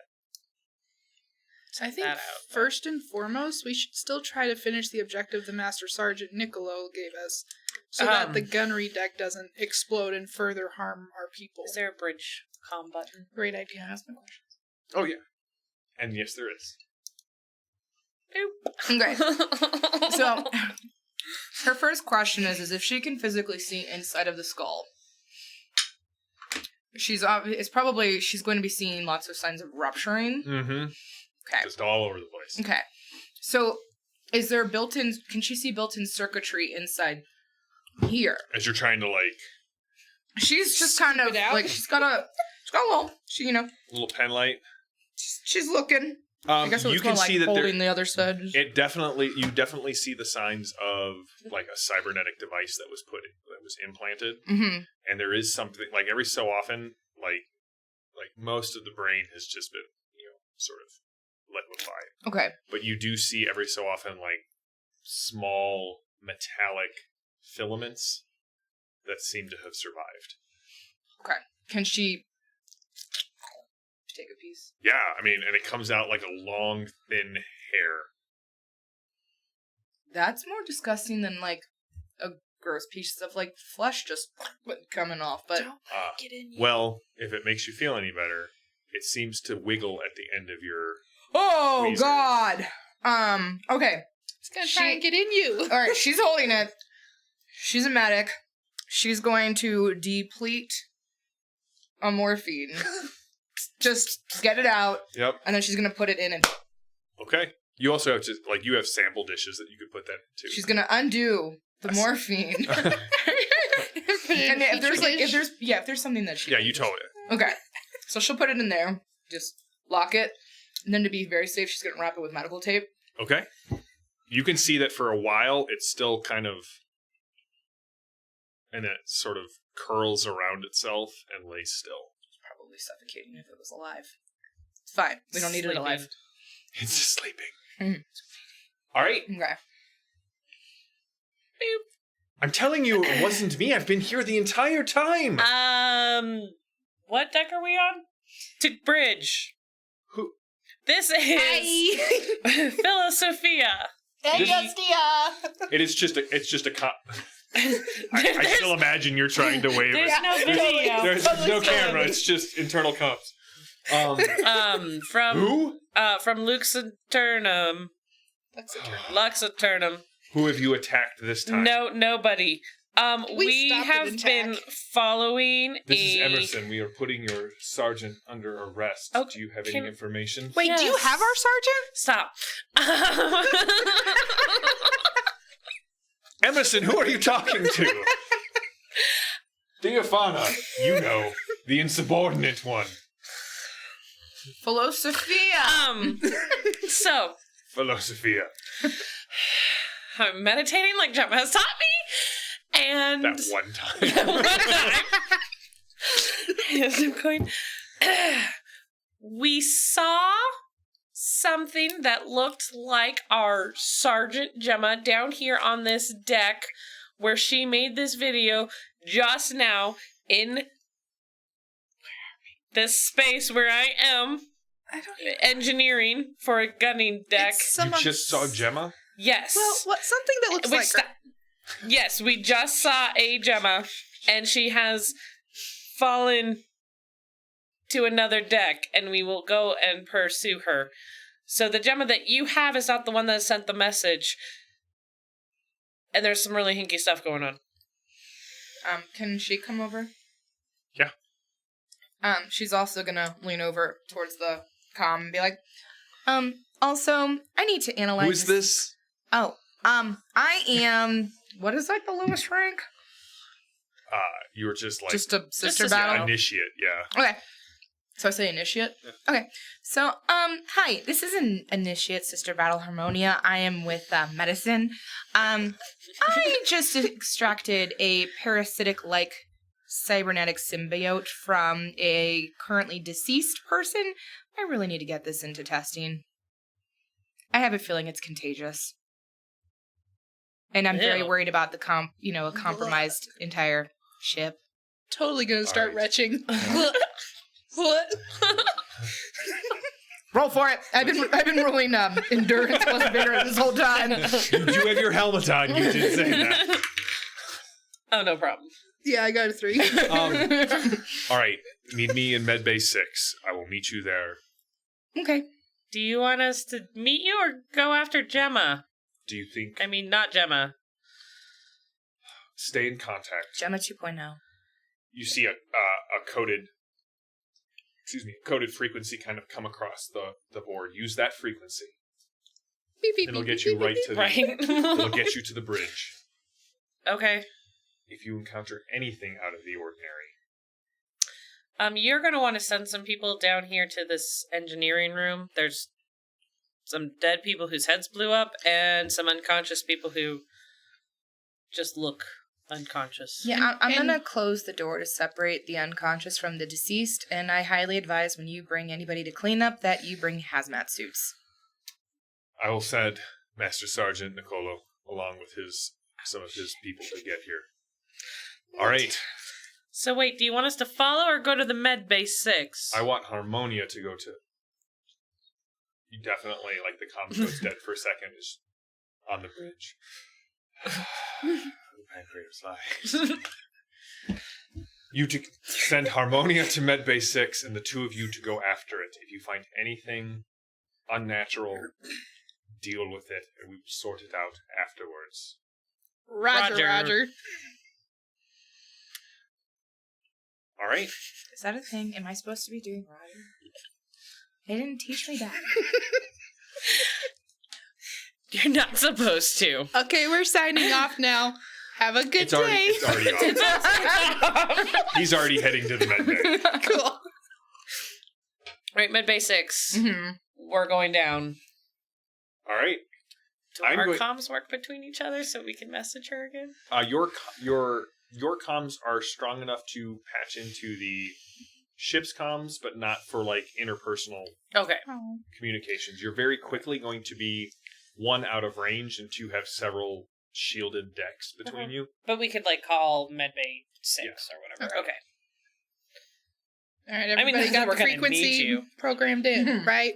I think that out. first and foremost, we should still try to finish the objective the Master Sergeant Niccolo gave us, so that the gunnery deck doesn't explode and further harm our people. Is there a bridge comm button? Great idea. Ask my question. Oh, yeah. And yes, there is. Okay. So, her first question is if she can physically see inside of the skull. She's going to be seeing lots of signs of rupturing. Mm-hmm. Okay. Just all over the place. Okay. So, is there can she see built-in circuitry inside here? As you're trying to, like... She's just kind of, like, she's got a little, little pen light. she's looking. I guess it was you can like see that holding the other side. you definitely see the signs of like a cybernetic device that was implanted, and there is something like every so often, like most of the brain has just been sort of liquefied. Okay, but you do see every so often like small metallic filaments that seem to have survived. Okay, can she take a piece? Yeah, I mean, and it comes out like a long, thin hair. That's more disgusting than like a gross piece of like flesh just coming off. But Get in. Well, if it makes you feel any better, it seems to wiggle at the end of your. Oh tweezers. God. Okay. It's gonna try and get in you. All right, she's holding it. She's a medic. She's going to deplete a morphine. Just get it out. Yep. And then she's gonna put it in and Okay. You also have you have sample dishes that you could put that into. she's gonna undo the morphine. And if there's something that she you told it. Okay. So she'll put it in there, just lock it, and then to be very safe, she's gonna wrap it with medical tape. Okay. You can see that for a while it's still kind of, and it sort of curls around itself and lays still. Probably suffocating if it was alive. It's fine. We don't need it alive. It's just sleeping. Mhm. All right. Okay. I'm telling you, it wasn't me. I've been here the entire time. What deck are we on? To bridge. Who? This is Philosophia. It is just a cop. I still imagine you're trying to wave There's it. no video. There's no camera. It's just internal comps. From Who? From Luxaturnum. Luxaturnum. Who have you attacked this time? No, nobody. We stopped have an been attack. following This is Emerson. We are putting your sergeant under arrest. Oh, Do you have any information? Wait, do you Yes. have our sergeant? Stop. Emerson, who are you talking to? Diafana, the insubordinate one. Philosophia. So Philosophia. I'm meditating like Gemma has taught me, and That one time. one time, yes, I'm going. We saw something that looked like our Sergeant Gemma down here on this deck where she made this video just now in this space where I am engineering for a gunning deck. You just saw Gemma? Yes. Well, something that looks like her. Yes, we just saw a Gemma, and she has fallen to another deck, and we will go and pursue her. So the Gemma that you have is not the one that sent the message. And there's some really hinky stuff going on. Can she come over? Yeah. She's also gonna lean over towards the comm and be like, also, I need to analyze. Who is this? Oh, I am. What is like the lowest rank? You were just like Just a sister Just a battle. initiate, yeah. Okay. So I say initiate? Yeah. Okay. So, hi, this is an initiate Sister Battle Harmonia. I am with, medicine. I just extracted a parasitic-like cybernetic symbiote from a currently deceased person. I really need to get this into testing. I have a feeling it's contagious. And I'm very Ew. worried about the a compromised entire ship. Totally gonna start Alright. retching. What? Roll for it. I've been rolling endurance plus vigor this whole time. You do have your helmet on. You did say that. Oh, no problem. Yeah, I got a 3. All right. Meet me in Medbay 6. I will meet you there. Okay. Do you want us to meet you or go after Gemma? Do you think... I mean, not Gemma. Stay in contact. Gemma 2.0. You see a coded frequency kind of come across the board. Use that frequency. Beep, beep, It'll beep, get you beep, right beep, to the... Right. It'll get you to the bridge. Okay. If you encounter anything out of the ordinary. You're gonna want to send some people down here to this engineering room. There's some dead people whose heads blew up, and some unconscious people who just look unconscious. Yeah, I'm going to close the door to separate the unconscious from the deceased, and I highly advise when you bring anybody to clean up that you bring hazmat suits. I will send Master Sergeant Nicolo along with some of his people to get here. All right. So wait, do you want us to follow or go to the med base 6? I want Harmonia to go to... You definitely, like, the comm goes dead for a second, is on the bridge. The pancreas lie. You to send Harmonia to Medbay 6 and the two of you to go after it. If you find anything unnatural, deal with it and we will sort it out afterwards. Roger. All right. Is that a thing? Am I supposed to be doing Roger? They didn't teach me that. You're not supposed to. Okay, we're signing off now. Have a good day. It's already off. He's already heading to the medbay. Cool. Right, med base 6. Mm-hmm. We're going down. All right. Do our comms work between each other so we can message her again? Your comms are strong enough to patch into the ship's comms, but not for like interpersonal communications. You're very quickly going to be 1 out of range, and 2 have several shielded decks between you. But we could like call medbay 6 or whatever. Okay. All right, everybody got the frequency programmed in, right?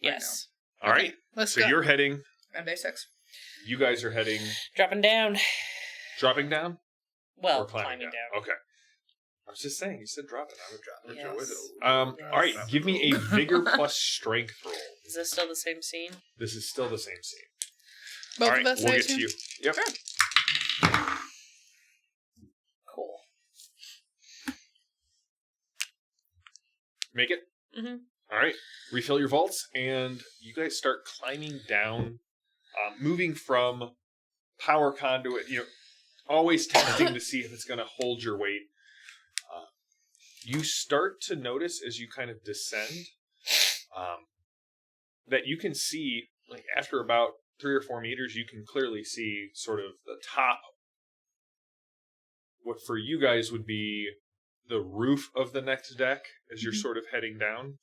Yes. All right. Let's so go. You're heading. Medbay 6. You guys are heading. Dropping down. Dropping down? Well, or climbing down. Okay. I was just saying, you said dropping. I would drop it. Yes. With it. All right, give me a vigor plus strength roll. Is this still the same scene? This is still the same scene. Both all right, of us, we'll I get to assume? you. Yep. Sure. Cool. Make it? Mm-hmm. All right. Refill your vaults, and you guys start climbing down, moving from power conduit, always testing to see if it's going to hold your weight. You start to notice as you kind of descend that you can see, like after about 3 or 4 meters, you can clearly see sort of the top, what for you guys would be the roof of the next deck as you're sort of heading down.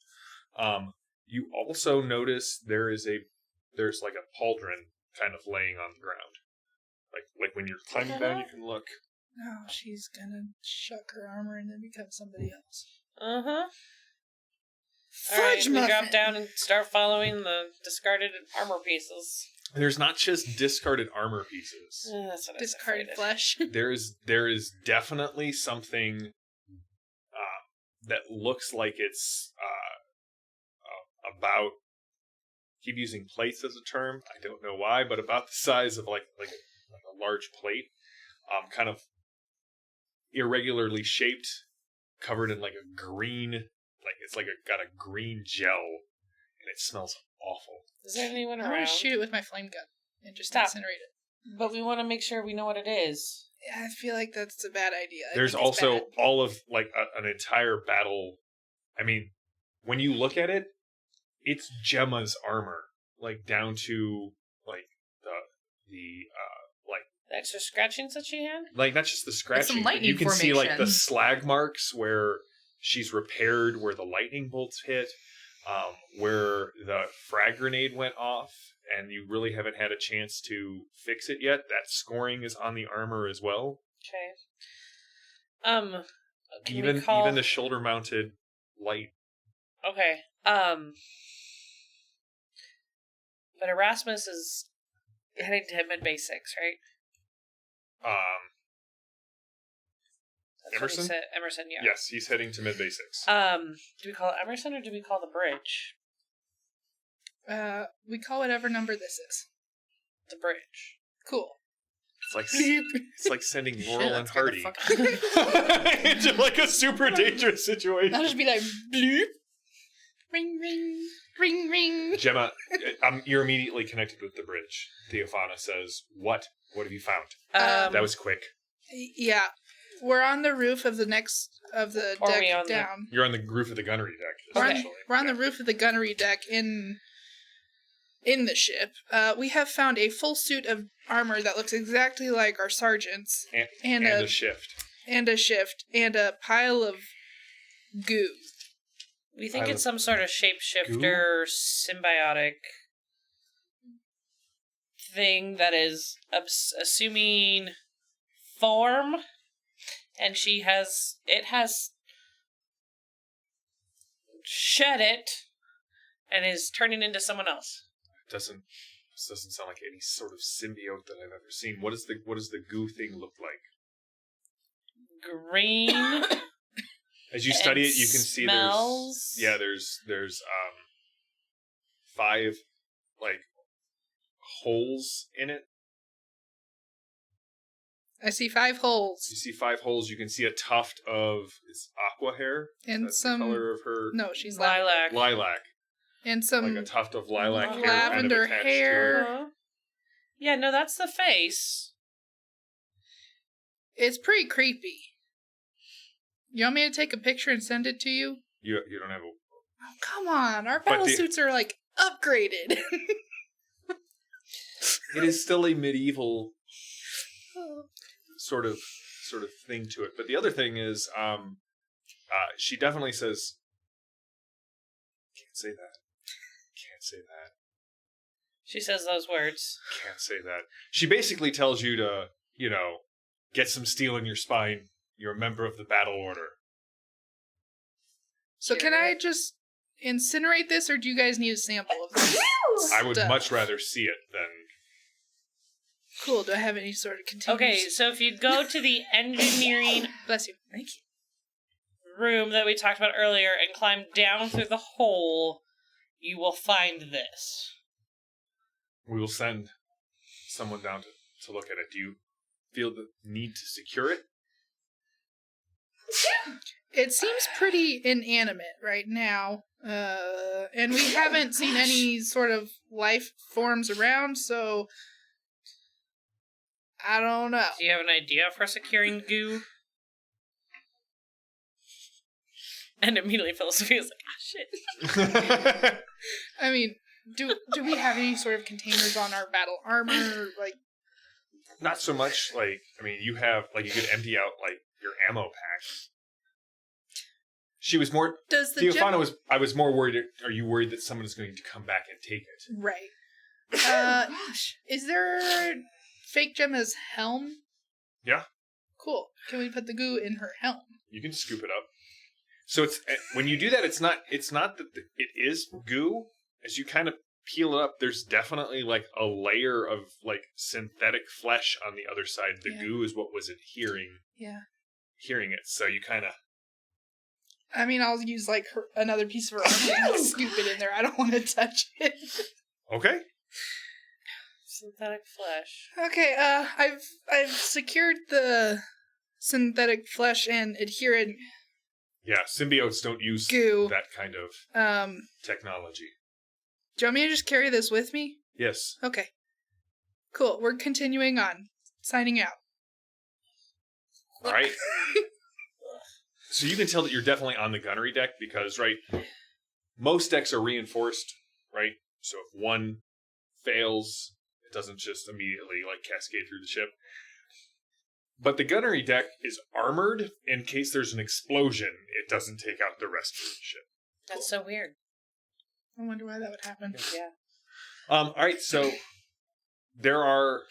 You also notice there's like a pauldron kind of laying on the ground. Like when you're climbing down, you can look. No, she's gonna shuck her armor and then become somebody else. Uh-huh. Fudge we muffin. drop down and start following the discarded armor pieces. There's not just discarded armor pieces. That's what Discarded I flesh. There is definitely something that looks like it's about. Keep using plates as a term. I don't know why, but about the size of like a large plate, kind of irregularly shaped, covered in like a green, like it's like got a green gel, and it smells awful. Is there anyone I want around? to shoot it with my flame gun and just Stop. incinerate it. But we want to make sure we know what it is. Yeah, I feel like that's a bad idea. There's I think it's also bad. all of like an entire battle. I mean, when you look at it, it's Gemma's armor, like down to like the The extra scratchings that she had? like not just the scratching, but lightning you can see like the formations. slag marks where she's repaired, where the lightning bolts hit, where the frag grenade went off, and you really haven't had a chance to fix it yet. That scoring is on the armor as well. Okay. Can Even we call... even the shoulder mounted light. Okay. But Erasmus is heading to mid-base 6, right? That's what he Emerson? said. Emerson, yeah. Yes, he's heading to mid-base 6. Do we call it Emerson or do we call the bridge? We call whatever number this is. The bridge. Cool. It's like sending Laurel and scared the Hardy into like a super dangerous situation. I'll just be like, bloop. Ring, ring, ring, ring. Gemma, you're immediately connected with the bridge. Theophana says, What have you found? That was quick. Yeah. We're on the roof of the Or deck we on the- down. You're on the roof of the gunnery deck, We're, essentially. we're on the roof of the gunnery deck in the ship. We have found a full suit of armor that looks exactly like our sergeant's. And a shift. And a shift. And a pile of goo. We think it's some sort of shapeshifter, symbiotic thing that is assuming form, and it has shed it and is turning into someone else. This doesn't sound like any sort of symbiote that I've ever seen. What does the goo thing look like? Green. As you study it, you can see smells. there's 5 like holes in it. I see 5 holes. You see 5 holes. You can see a tuft of aqua hair. And That's some... the color of her No, she's Lilac. lilac. And some... Like a tuft of lilac hair. lavender kind of attached hair. to her. Yeah, no, that's the face. It's pretty creepy. You want me to take a picture and send it to you? You don't have a... Oh, come on. Our battle suits are, like, upgraded. It is still a medieval sort of thing to it. But the other thing is, she definitely says, "Can't say that. Can't say that. She says those words. Can't say that." She basically tells you to, get some steel in your spine. You're a member of the battle order. So can I just incinerate this, or do you guys need a sample of this? I would stuff? much rather see it than... Cool. Do I have any sort of containers? Okay, so if you go to the engineering Bless you. Thank you. room that we talked about earlier and climb down through the hole, you will find this. We will send someone down to look at it. Do you feel the need to secure it? It seems pretty inanimate right now. And we haven't seen any sort of life forms around, so... I don't know. Do you have an idea for securing goo? And immediately Philosophy is like, shit. I mean, do we have any sort of containers on our battle armor? Like, Not so much. You have, you could empty out, your ammo pack. She was more... does the Theophana was... I was more worried... Are you worried that someone is going to come back and take it? Right. Is there fake Gemma's helm? Yeah. Cool. Can we put the goo in her helm? You can scoop it up. So it's... When you do that, it's not that it is goo. As you kind of peel it up, there's definitely, a layer of, synthetic flesh on the other side. The goo is what was adhering it. So you kind of... I mean, I'll use, another piece of her armor and scoop it in there. I don't want to touch it. Okay. Synthetic flesh. Okay, I've secured the synthetic flesh and adherent Yeah, symbiotes don't use goo. that kind of technology. Do you want me to just carry this with me? Yes. Okay. Cool. We're continuing on. Signing out. All right. So you can tell that you're definitely on the gunnery deck because, most decks are reinforced, right? So if one fails, it doesn't just immediately, cascade through the ship. But the gunnery deck is armored in case there's an explosion. It doesn't take out the rest of the ship. That's so weird. I wonder why that would happen. Yeah. All right, so there are,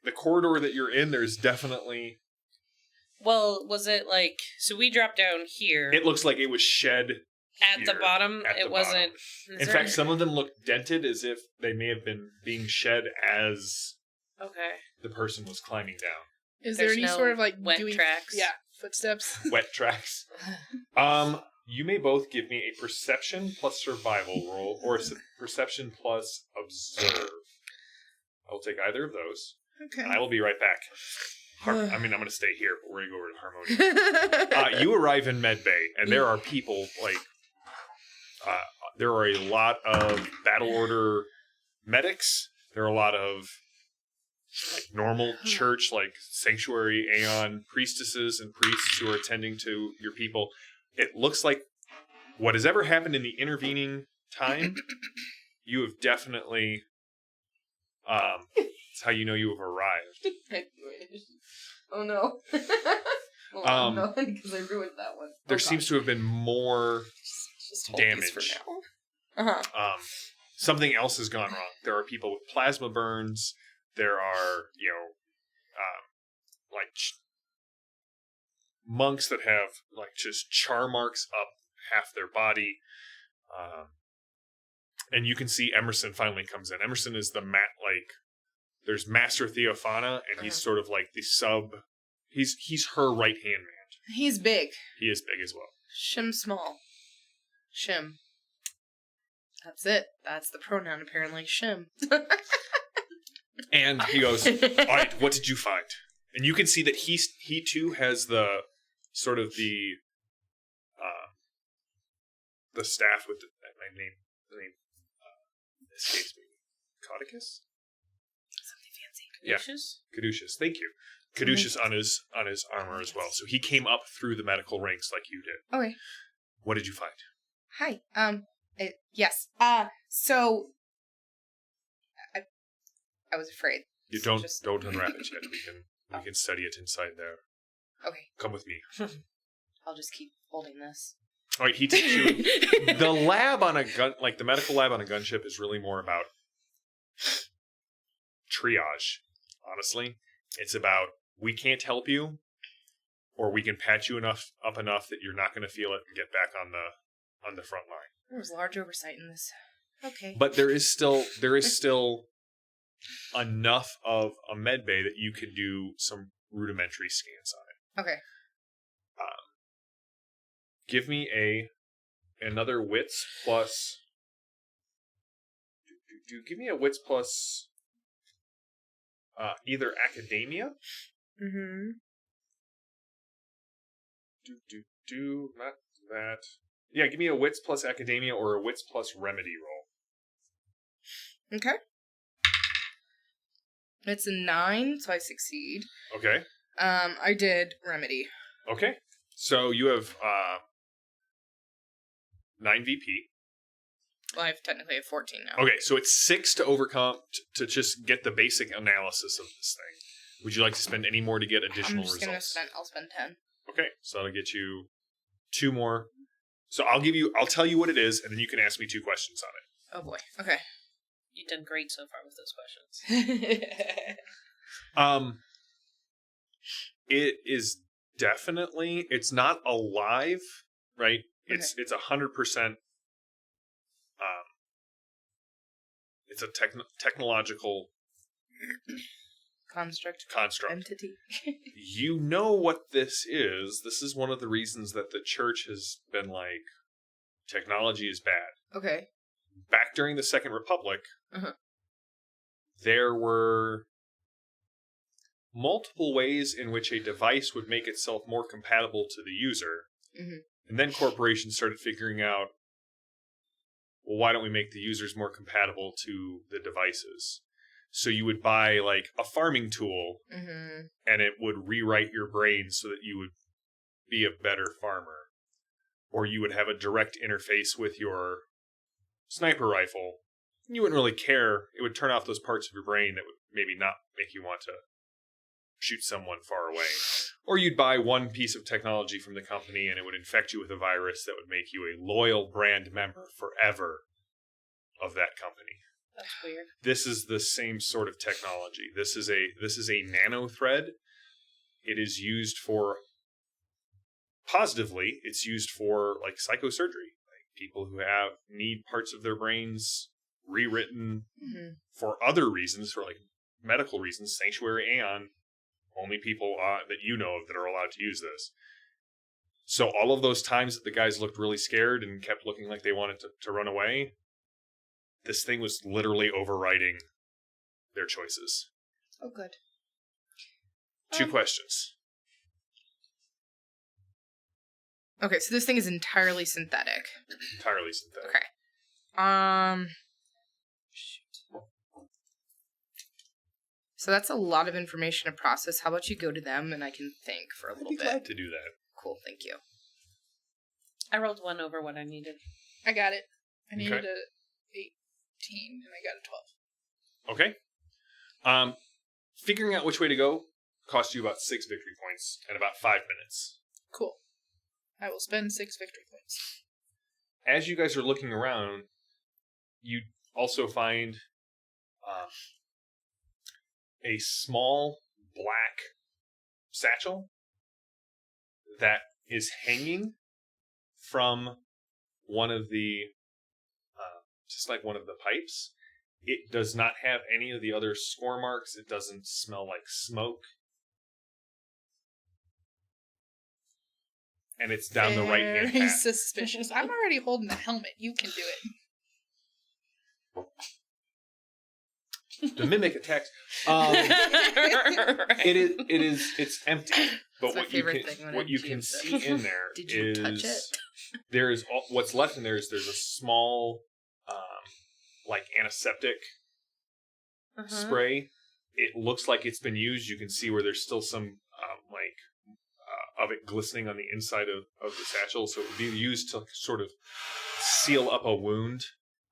the corridor that you're in, there's definitely... Well, was it so we dropped down here. It looks like it was shed At the here, bottom, at the it wasn't. bottom. In fact, some of them look dented as if they may have been being shed as Okay. the person was climbing down. Is There's there any no sort of like wet gooey tracks? Yeah, footsteps. Wet tracks. You may both give me a perception plus survival roll, or a perception plus observe. I'll take either of those, Okay. and I will be right back. I'm going to stay here, but we're going to go over to Harmonia. You arrive in Medbay, and there are people, like, there are a lot of Battle Order medics. There are a lot of, like, normal church, like, Sanctuary Aeon priestesses and priests who are attending to your people. It looks like what has ever happened in the intervening time, you have definitely, it's how you know you have arrived. Oh no. Well, no, because I ruined that one. There seems to have been more Just hold these for damage. now. Uh-huh. Something else has gone wrong. There are people with plasma burns. There are, like monks that have like just char marks up half their body. And you can see Emerson finally comes in. Emerson is there's Master Theophana, and he's sort of like the sub. He's her right hand man. He's big. He is big as well. Shim small. Shim. That's it. That's the pronoun, apparently. Shim. And he goes, "All right, what did you find?" And you can see that he too has the sort of the staff with the name escapes me. Caduceus? Something fancy. Yeah. Caduceus? Caduceus, thank you. Caduceus on his armor as well. So he came up through the medical ranks like you did. Okay. What did you find? Hi. Yes. So I was afraid. You So don't unwrap it yet. We can study it inside there. Okay. Come with me. I'll just keep holding this. All right, he takes you. The lab on a gun, like the medical lab on a gunship, is really more about triage. Honestly, it's about we can't help you, or we can patch you up enough that you're not going to feel it and get back on the front line. There was large oversight in this. Okay. But there is still enough of a med bay that you can do some rudimentary scans on it. Okay. Give me another wits plus. Give me a wits plus. Either academia. Mm-hmm. Not that. Yeah, give me a wits plus academia or a wits plus remedy roll. Okay. It's a 9, so I succeed. Okay. I did remedy. Okay. So you have 9 VP. Well, I have technically 14 now. Okay, so it's 6 to overcome to just get the basic analysis of this thing. Would you like to spend any more to get additional I'm just gonna results? I'll spend 10. Okay, so that'll get you 2 more. So I'll tell you what it is, and then you can ask me 2 questions on it. Oh boy. Okay. You've done great so far with those questions. It is definitely, it's not alive, right? It's 100%. It's a technological Construct. Entity. You know what this is. This is one of the reasons that the church has been like, technology is bad. Okay. Back during the Second Republic, Uh-huh. there were multiple ways in which a device would make itself more compatible to the user. Mm-hmm. And then corporations started figuring out, well, why don't we make the users more compatible to the devices? So you would buy like a farming tool, Mm-hmm. and it would rewrite your brain so that you would be a better farmer. Or you would have a direct interface with your sniper rifle. You wouldn't really care. It would turn off those parts of your brain that would maybe not make you want to shoot someone far away. Or you'd buy one piece of technology from the company and it would infect you with a virus that would make you a loyal brand member forever of that company. That's weird. This is the same sort of technology. This is a nano thread. It is used for, positively, it's used for like psychosurgery. Like people who need parts of their brains rewritten Mm-hmm. for other reasons, for like medical reasons, sanctuary aeon, only people that you know of that are allowed to use this. So all of those times that the guys looked really scared and kept looking like they wanted to run away, this thing was literally overriding their choices. Oh, good. 2 questions. Okay, so this thing is entirely synthetic. Entirely synthetic. Okay. Shoot. So that's a lot of information to process. How about you go to them and I can think for a I'd little be bit. glad to do that. Cool, thank you. I rolled 1 over what I needed. I got it. I needed Okay. a 18 and I got a 12. Okay. Figuring out which way to go cost you about 6 victory points and about 5 minutes. Cool. I will spend 6 victory points. As you guys are looking around, you also find a small black satchel that is hanging from one of the, just like one of the pipes. It does not have any of the other score marks. It doesn't smell like smoke. And it's down the right-hand Very path. suspicious. I'm already holding the helmet. You can do it. To mimic attacks. It's empty. But It's my what you favorite can thing when what I you do can this. see in there Did you touch is there is what's left in there is there's a small like antiseptic spray. It looks like it's been used. You can see where there's still some of it glistening on the inside of the satchel, so it would be used to sort of seal up a wound.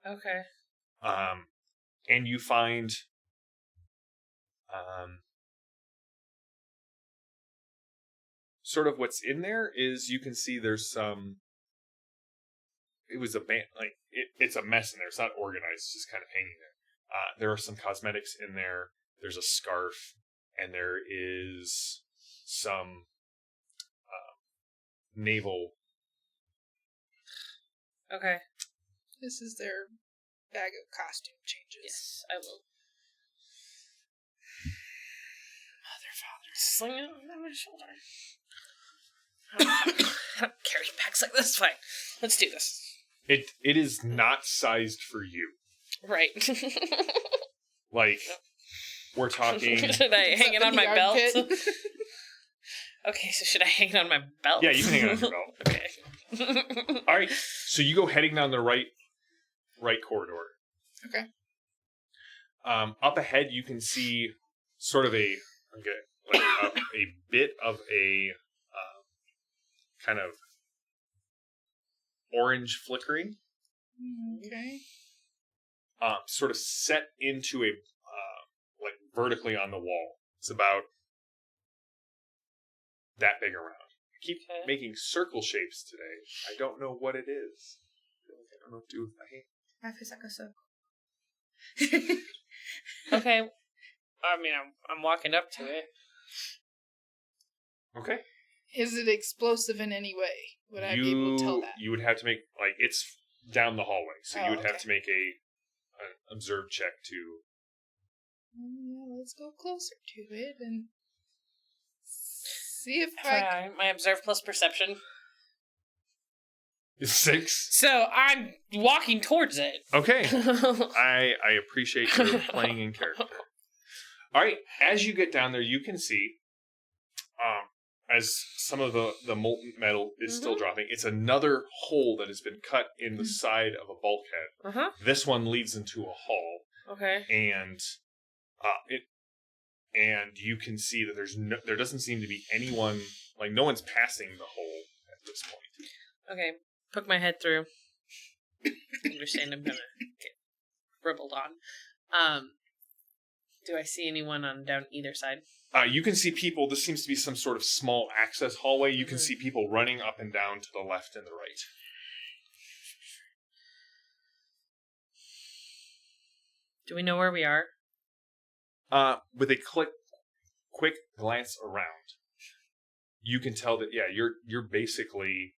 Okay. And you find sort of what's in there is you can see there's some. It was a it's a mess in there. It's not organized. It's just kind of hanging there. There are some cosmetics in there. There's a scarf, and there is some naval. Okay. This is their bag of costume changes. Yes, I will. Mother, father, sling it on my shoulder. I don't carry bags like this. Fine. Let's do this. It is not sized for you. Right. Like, we're talking. Should I hang it on my belt? Armpit. Okay, so should I hang it on my belt? Yeah, you can hang it on your belt. Okay. All right, so you go heading down the right corridor. Okay. Up ahead, you can see sort of a bit of a kind of orange flickering, Okay. sort of set into a like vertically on the wall. It's about that big around. I keep making circle shapes today. I don't know what it is. I don't know what to do with my hand. Life is like a circle. Okay. I mean, I'm walking up to it. Okay. Is it explosive in any way? Would I be able to tell that? You would have to make, like, it's down the hallway, so you would have okay. to make an observe check to. Yeah, let's go closer to it and see if I. My observe plus perception. 6. So I'm walking towards it. Okay. I appreciate your playing in character. All right, as you get down there, you can see, as some of the molten metal is still dropping, it's another hole that has been cut in the side of a bulkhead. This one leads into a hall, Okay. and you can see that there doesn't seem to be anyone, like no one's passing the hole at this point. Okay. Poke my head through. Understand I'm gonna get ribbled on. Do I see anyone on down either side? You can see people. This seems to be some sort of small access hallway. You can see people running up and down to the left and the right. Do we know where we are? With a quick glance around, you can tell that you're basically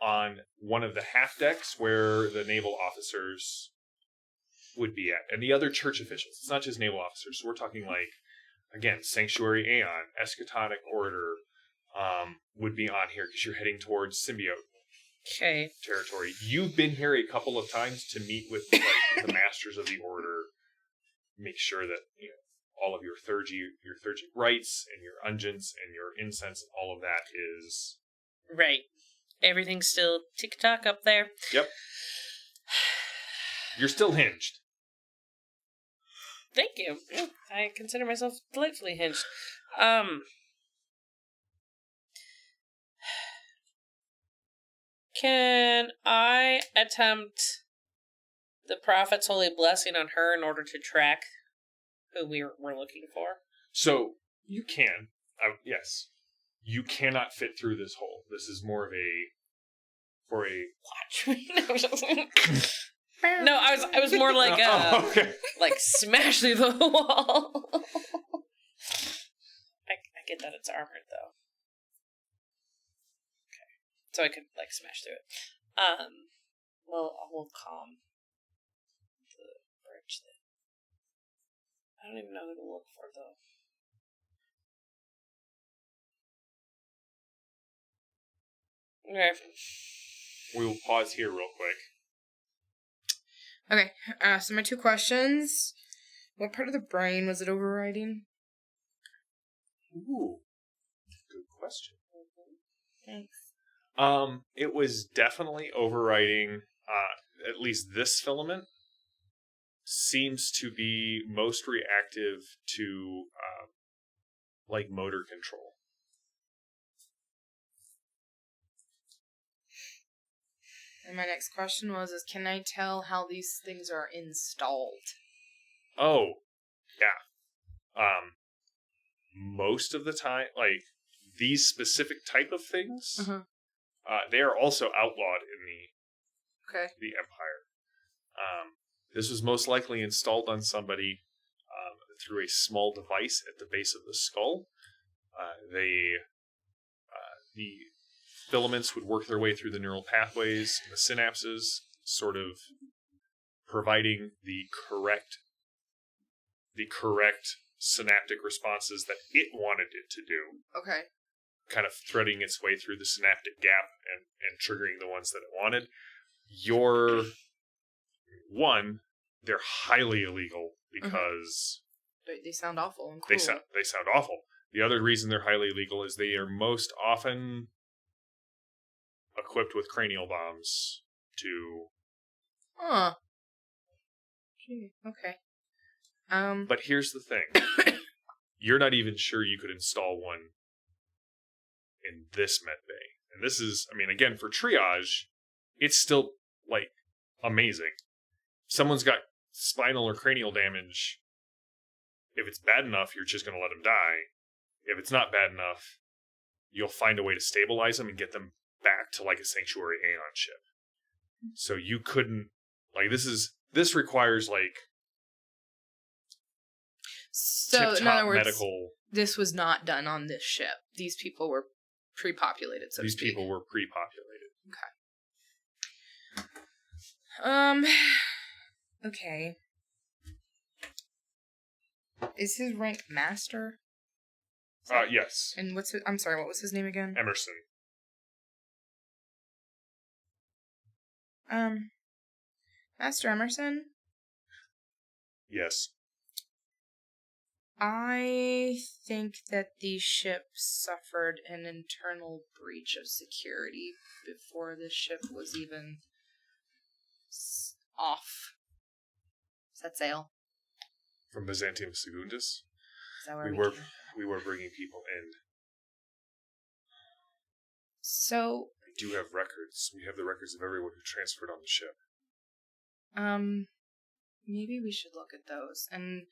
on one of the half decks where the naval officers would be at, and the other church officials. It's not just naval officers. So we're talking like, again, Sanctuary Aeon, Eschatonic Order would be on here because you're heading towards symbiote Okay. territory. You've been here a couple of times to meet with like the masters of the order, make sure that all of your theurgic rites and your unguents and your incense and all of that is Right. Everything's still tick-tock up there. Yep. You're still hinged. Thank you. Yeah, I consider myself delightfully hinged. Can I attempt the Prophet's holy blessing on her in order to track who we're looking for? So you can, yes. You cannot fit through this hole. This is more of for a Watch me. No, I was more like okay. like smash through the wall. I get that it's armored though. Okay, so I could like smash through it. Well, we'll calm the bridge then. I don't even know who to look for though. Okay. We will pause here real quick. Okay, so my 2 questions. What part of the brain was it overriding? Ooh, good question. Thanks. It was definitely overriding. At least this filament seems to be most reactive to like motor control. And my next question was, can I tell how these things are installed? Oh, yeah. Most of the time, like these specific type of things, they are also outlawed in the Empire. This was most likely installed on somebody through a small device at the base of the skull. The filaments would work their way through the neural pathways, the synapses, sort of providing the correct synaptic responses that it wanted it to do. Okay. Kind of threading its way through the synaptic gap and triggering the ones that it wanted. They're highly illegal because They sound awful and cool. they sound awful. The other reason they're highly illegal is they are most often equipped with cranial bombs to... Huh. Gee, okay. But here's the thing. You're not even sure you could install one in this med bay. And this is, I mean, again, for triage, it's still, like, amazing. Someone's got spinal or cranial damage. If it's bad enough, you're just going to let them die. If it's not bad enough, you'll find a way to stabilize them and get them back to, like, a Sanctuary Aeon ship. So you couldn't, like, this requires, like, so, in other words, medical... this was not done on this ship. These people were pre-populated, so to speak. These people were pre-populated. Okay. Is his rank master? Yes. And I'm sorry, what was his name again? Emerson. Master Emerson? Yes. I think that the ship suffered an internal breach of security before the ship was even off. Set sail. From Byzantium Secundus? Is that where we were bringing people in. So... We do have records. We have the records of everyone who transferred on the ship. Maybe we should look at those. And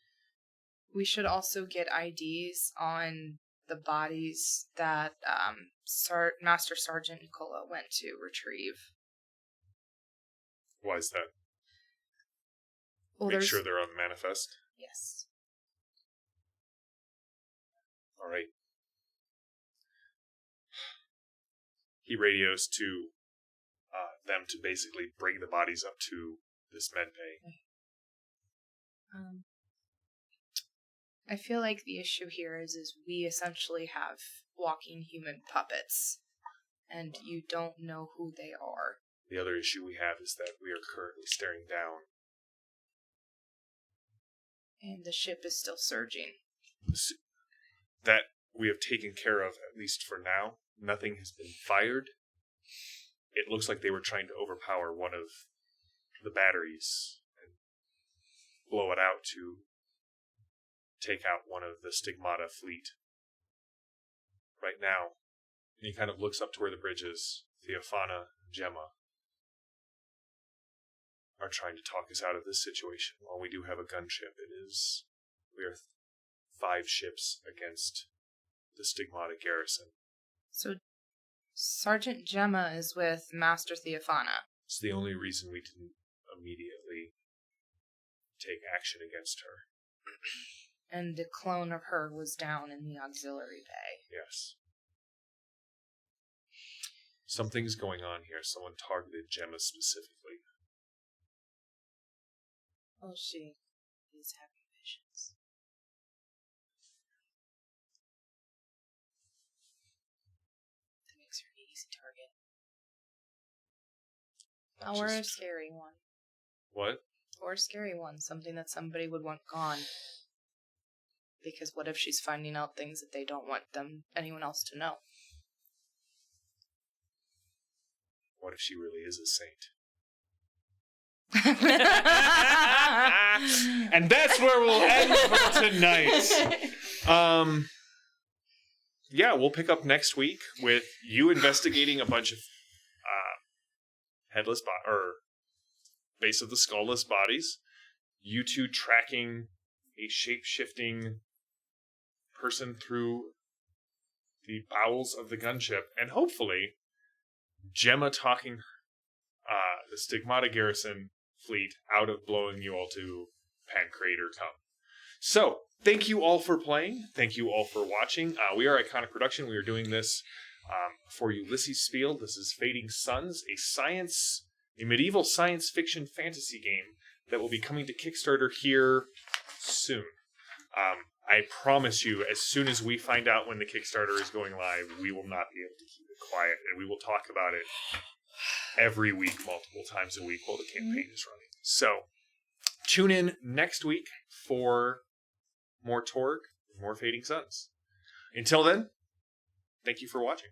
we should also get IDs on the bodies that Master Sergeant Nicola went to retrieve. Why is that? Well, Make sure they're on the manifest? Yes. All right. He radios to them to basically bring the bodies up to this med bay. I feel like the issue here is we essentially have walking human puppets, and you don't know who they are. The other issue we have is that we are currently staring down. And the ship is still surging. That we have taken care of, at least for now. Nothing has been fired. It looks like they were trying to overpower one of the batteries and blow it out to take out one of the Stigmata fleet. Right now, he kind of looks up to where the bridge is. Theophana and Gemma are trying to talk us out of this situation. While we do have a gunship, we are 5 ships against the Stigmata garrison. So Sergeant Gemma is with Master Theophana. It's the only reason we didn't immediately take action against her. And the clone of her was down in the auxiliary bay. Yes. Something's going on here. Someone targeted Gemma specifically. Oh, she is having visions. That makes her an easy target. Or a scary one. What? Or a scary one. Something that somebody would want gone. Because what if she's finding out things that they don't want anyone else to know? What if she really is a saint? And that's where we'll end for tonight. Yeah, we'll pick up next week with you investigating a bunch of headless or base of the skullless bodies. You two tracking a shape-shifting person through the bowels of the gunship, and hopefully Gemma talking the Stigmata garrison fleet out of blowing you all to Pancrater Come. So, thank you all for playing. Thank you all for watching. We are Iconic Production. We are doing this for Ulisses Spiele. This is Fading Suns, a medieval science fiction fantasy game that will be coming to Kickstarter here soon. I promise you, as soon as we find out when the Kickstarter is going live, we will not be able to keep it quiet, and we will talk about it every week, multiple times a week while the campaign is running. So, tune in next week for more Torg, more Fading Suns. Until then, thank you for watching.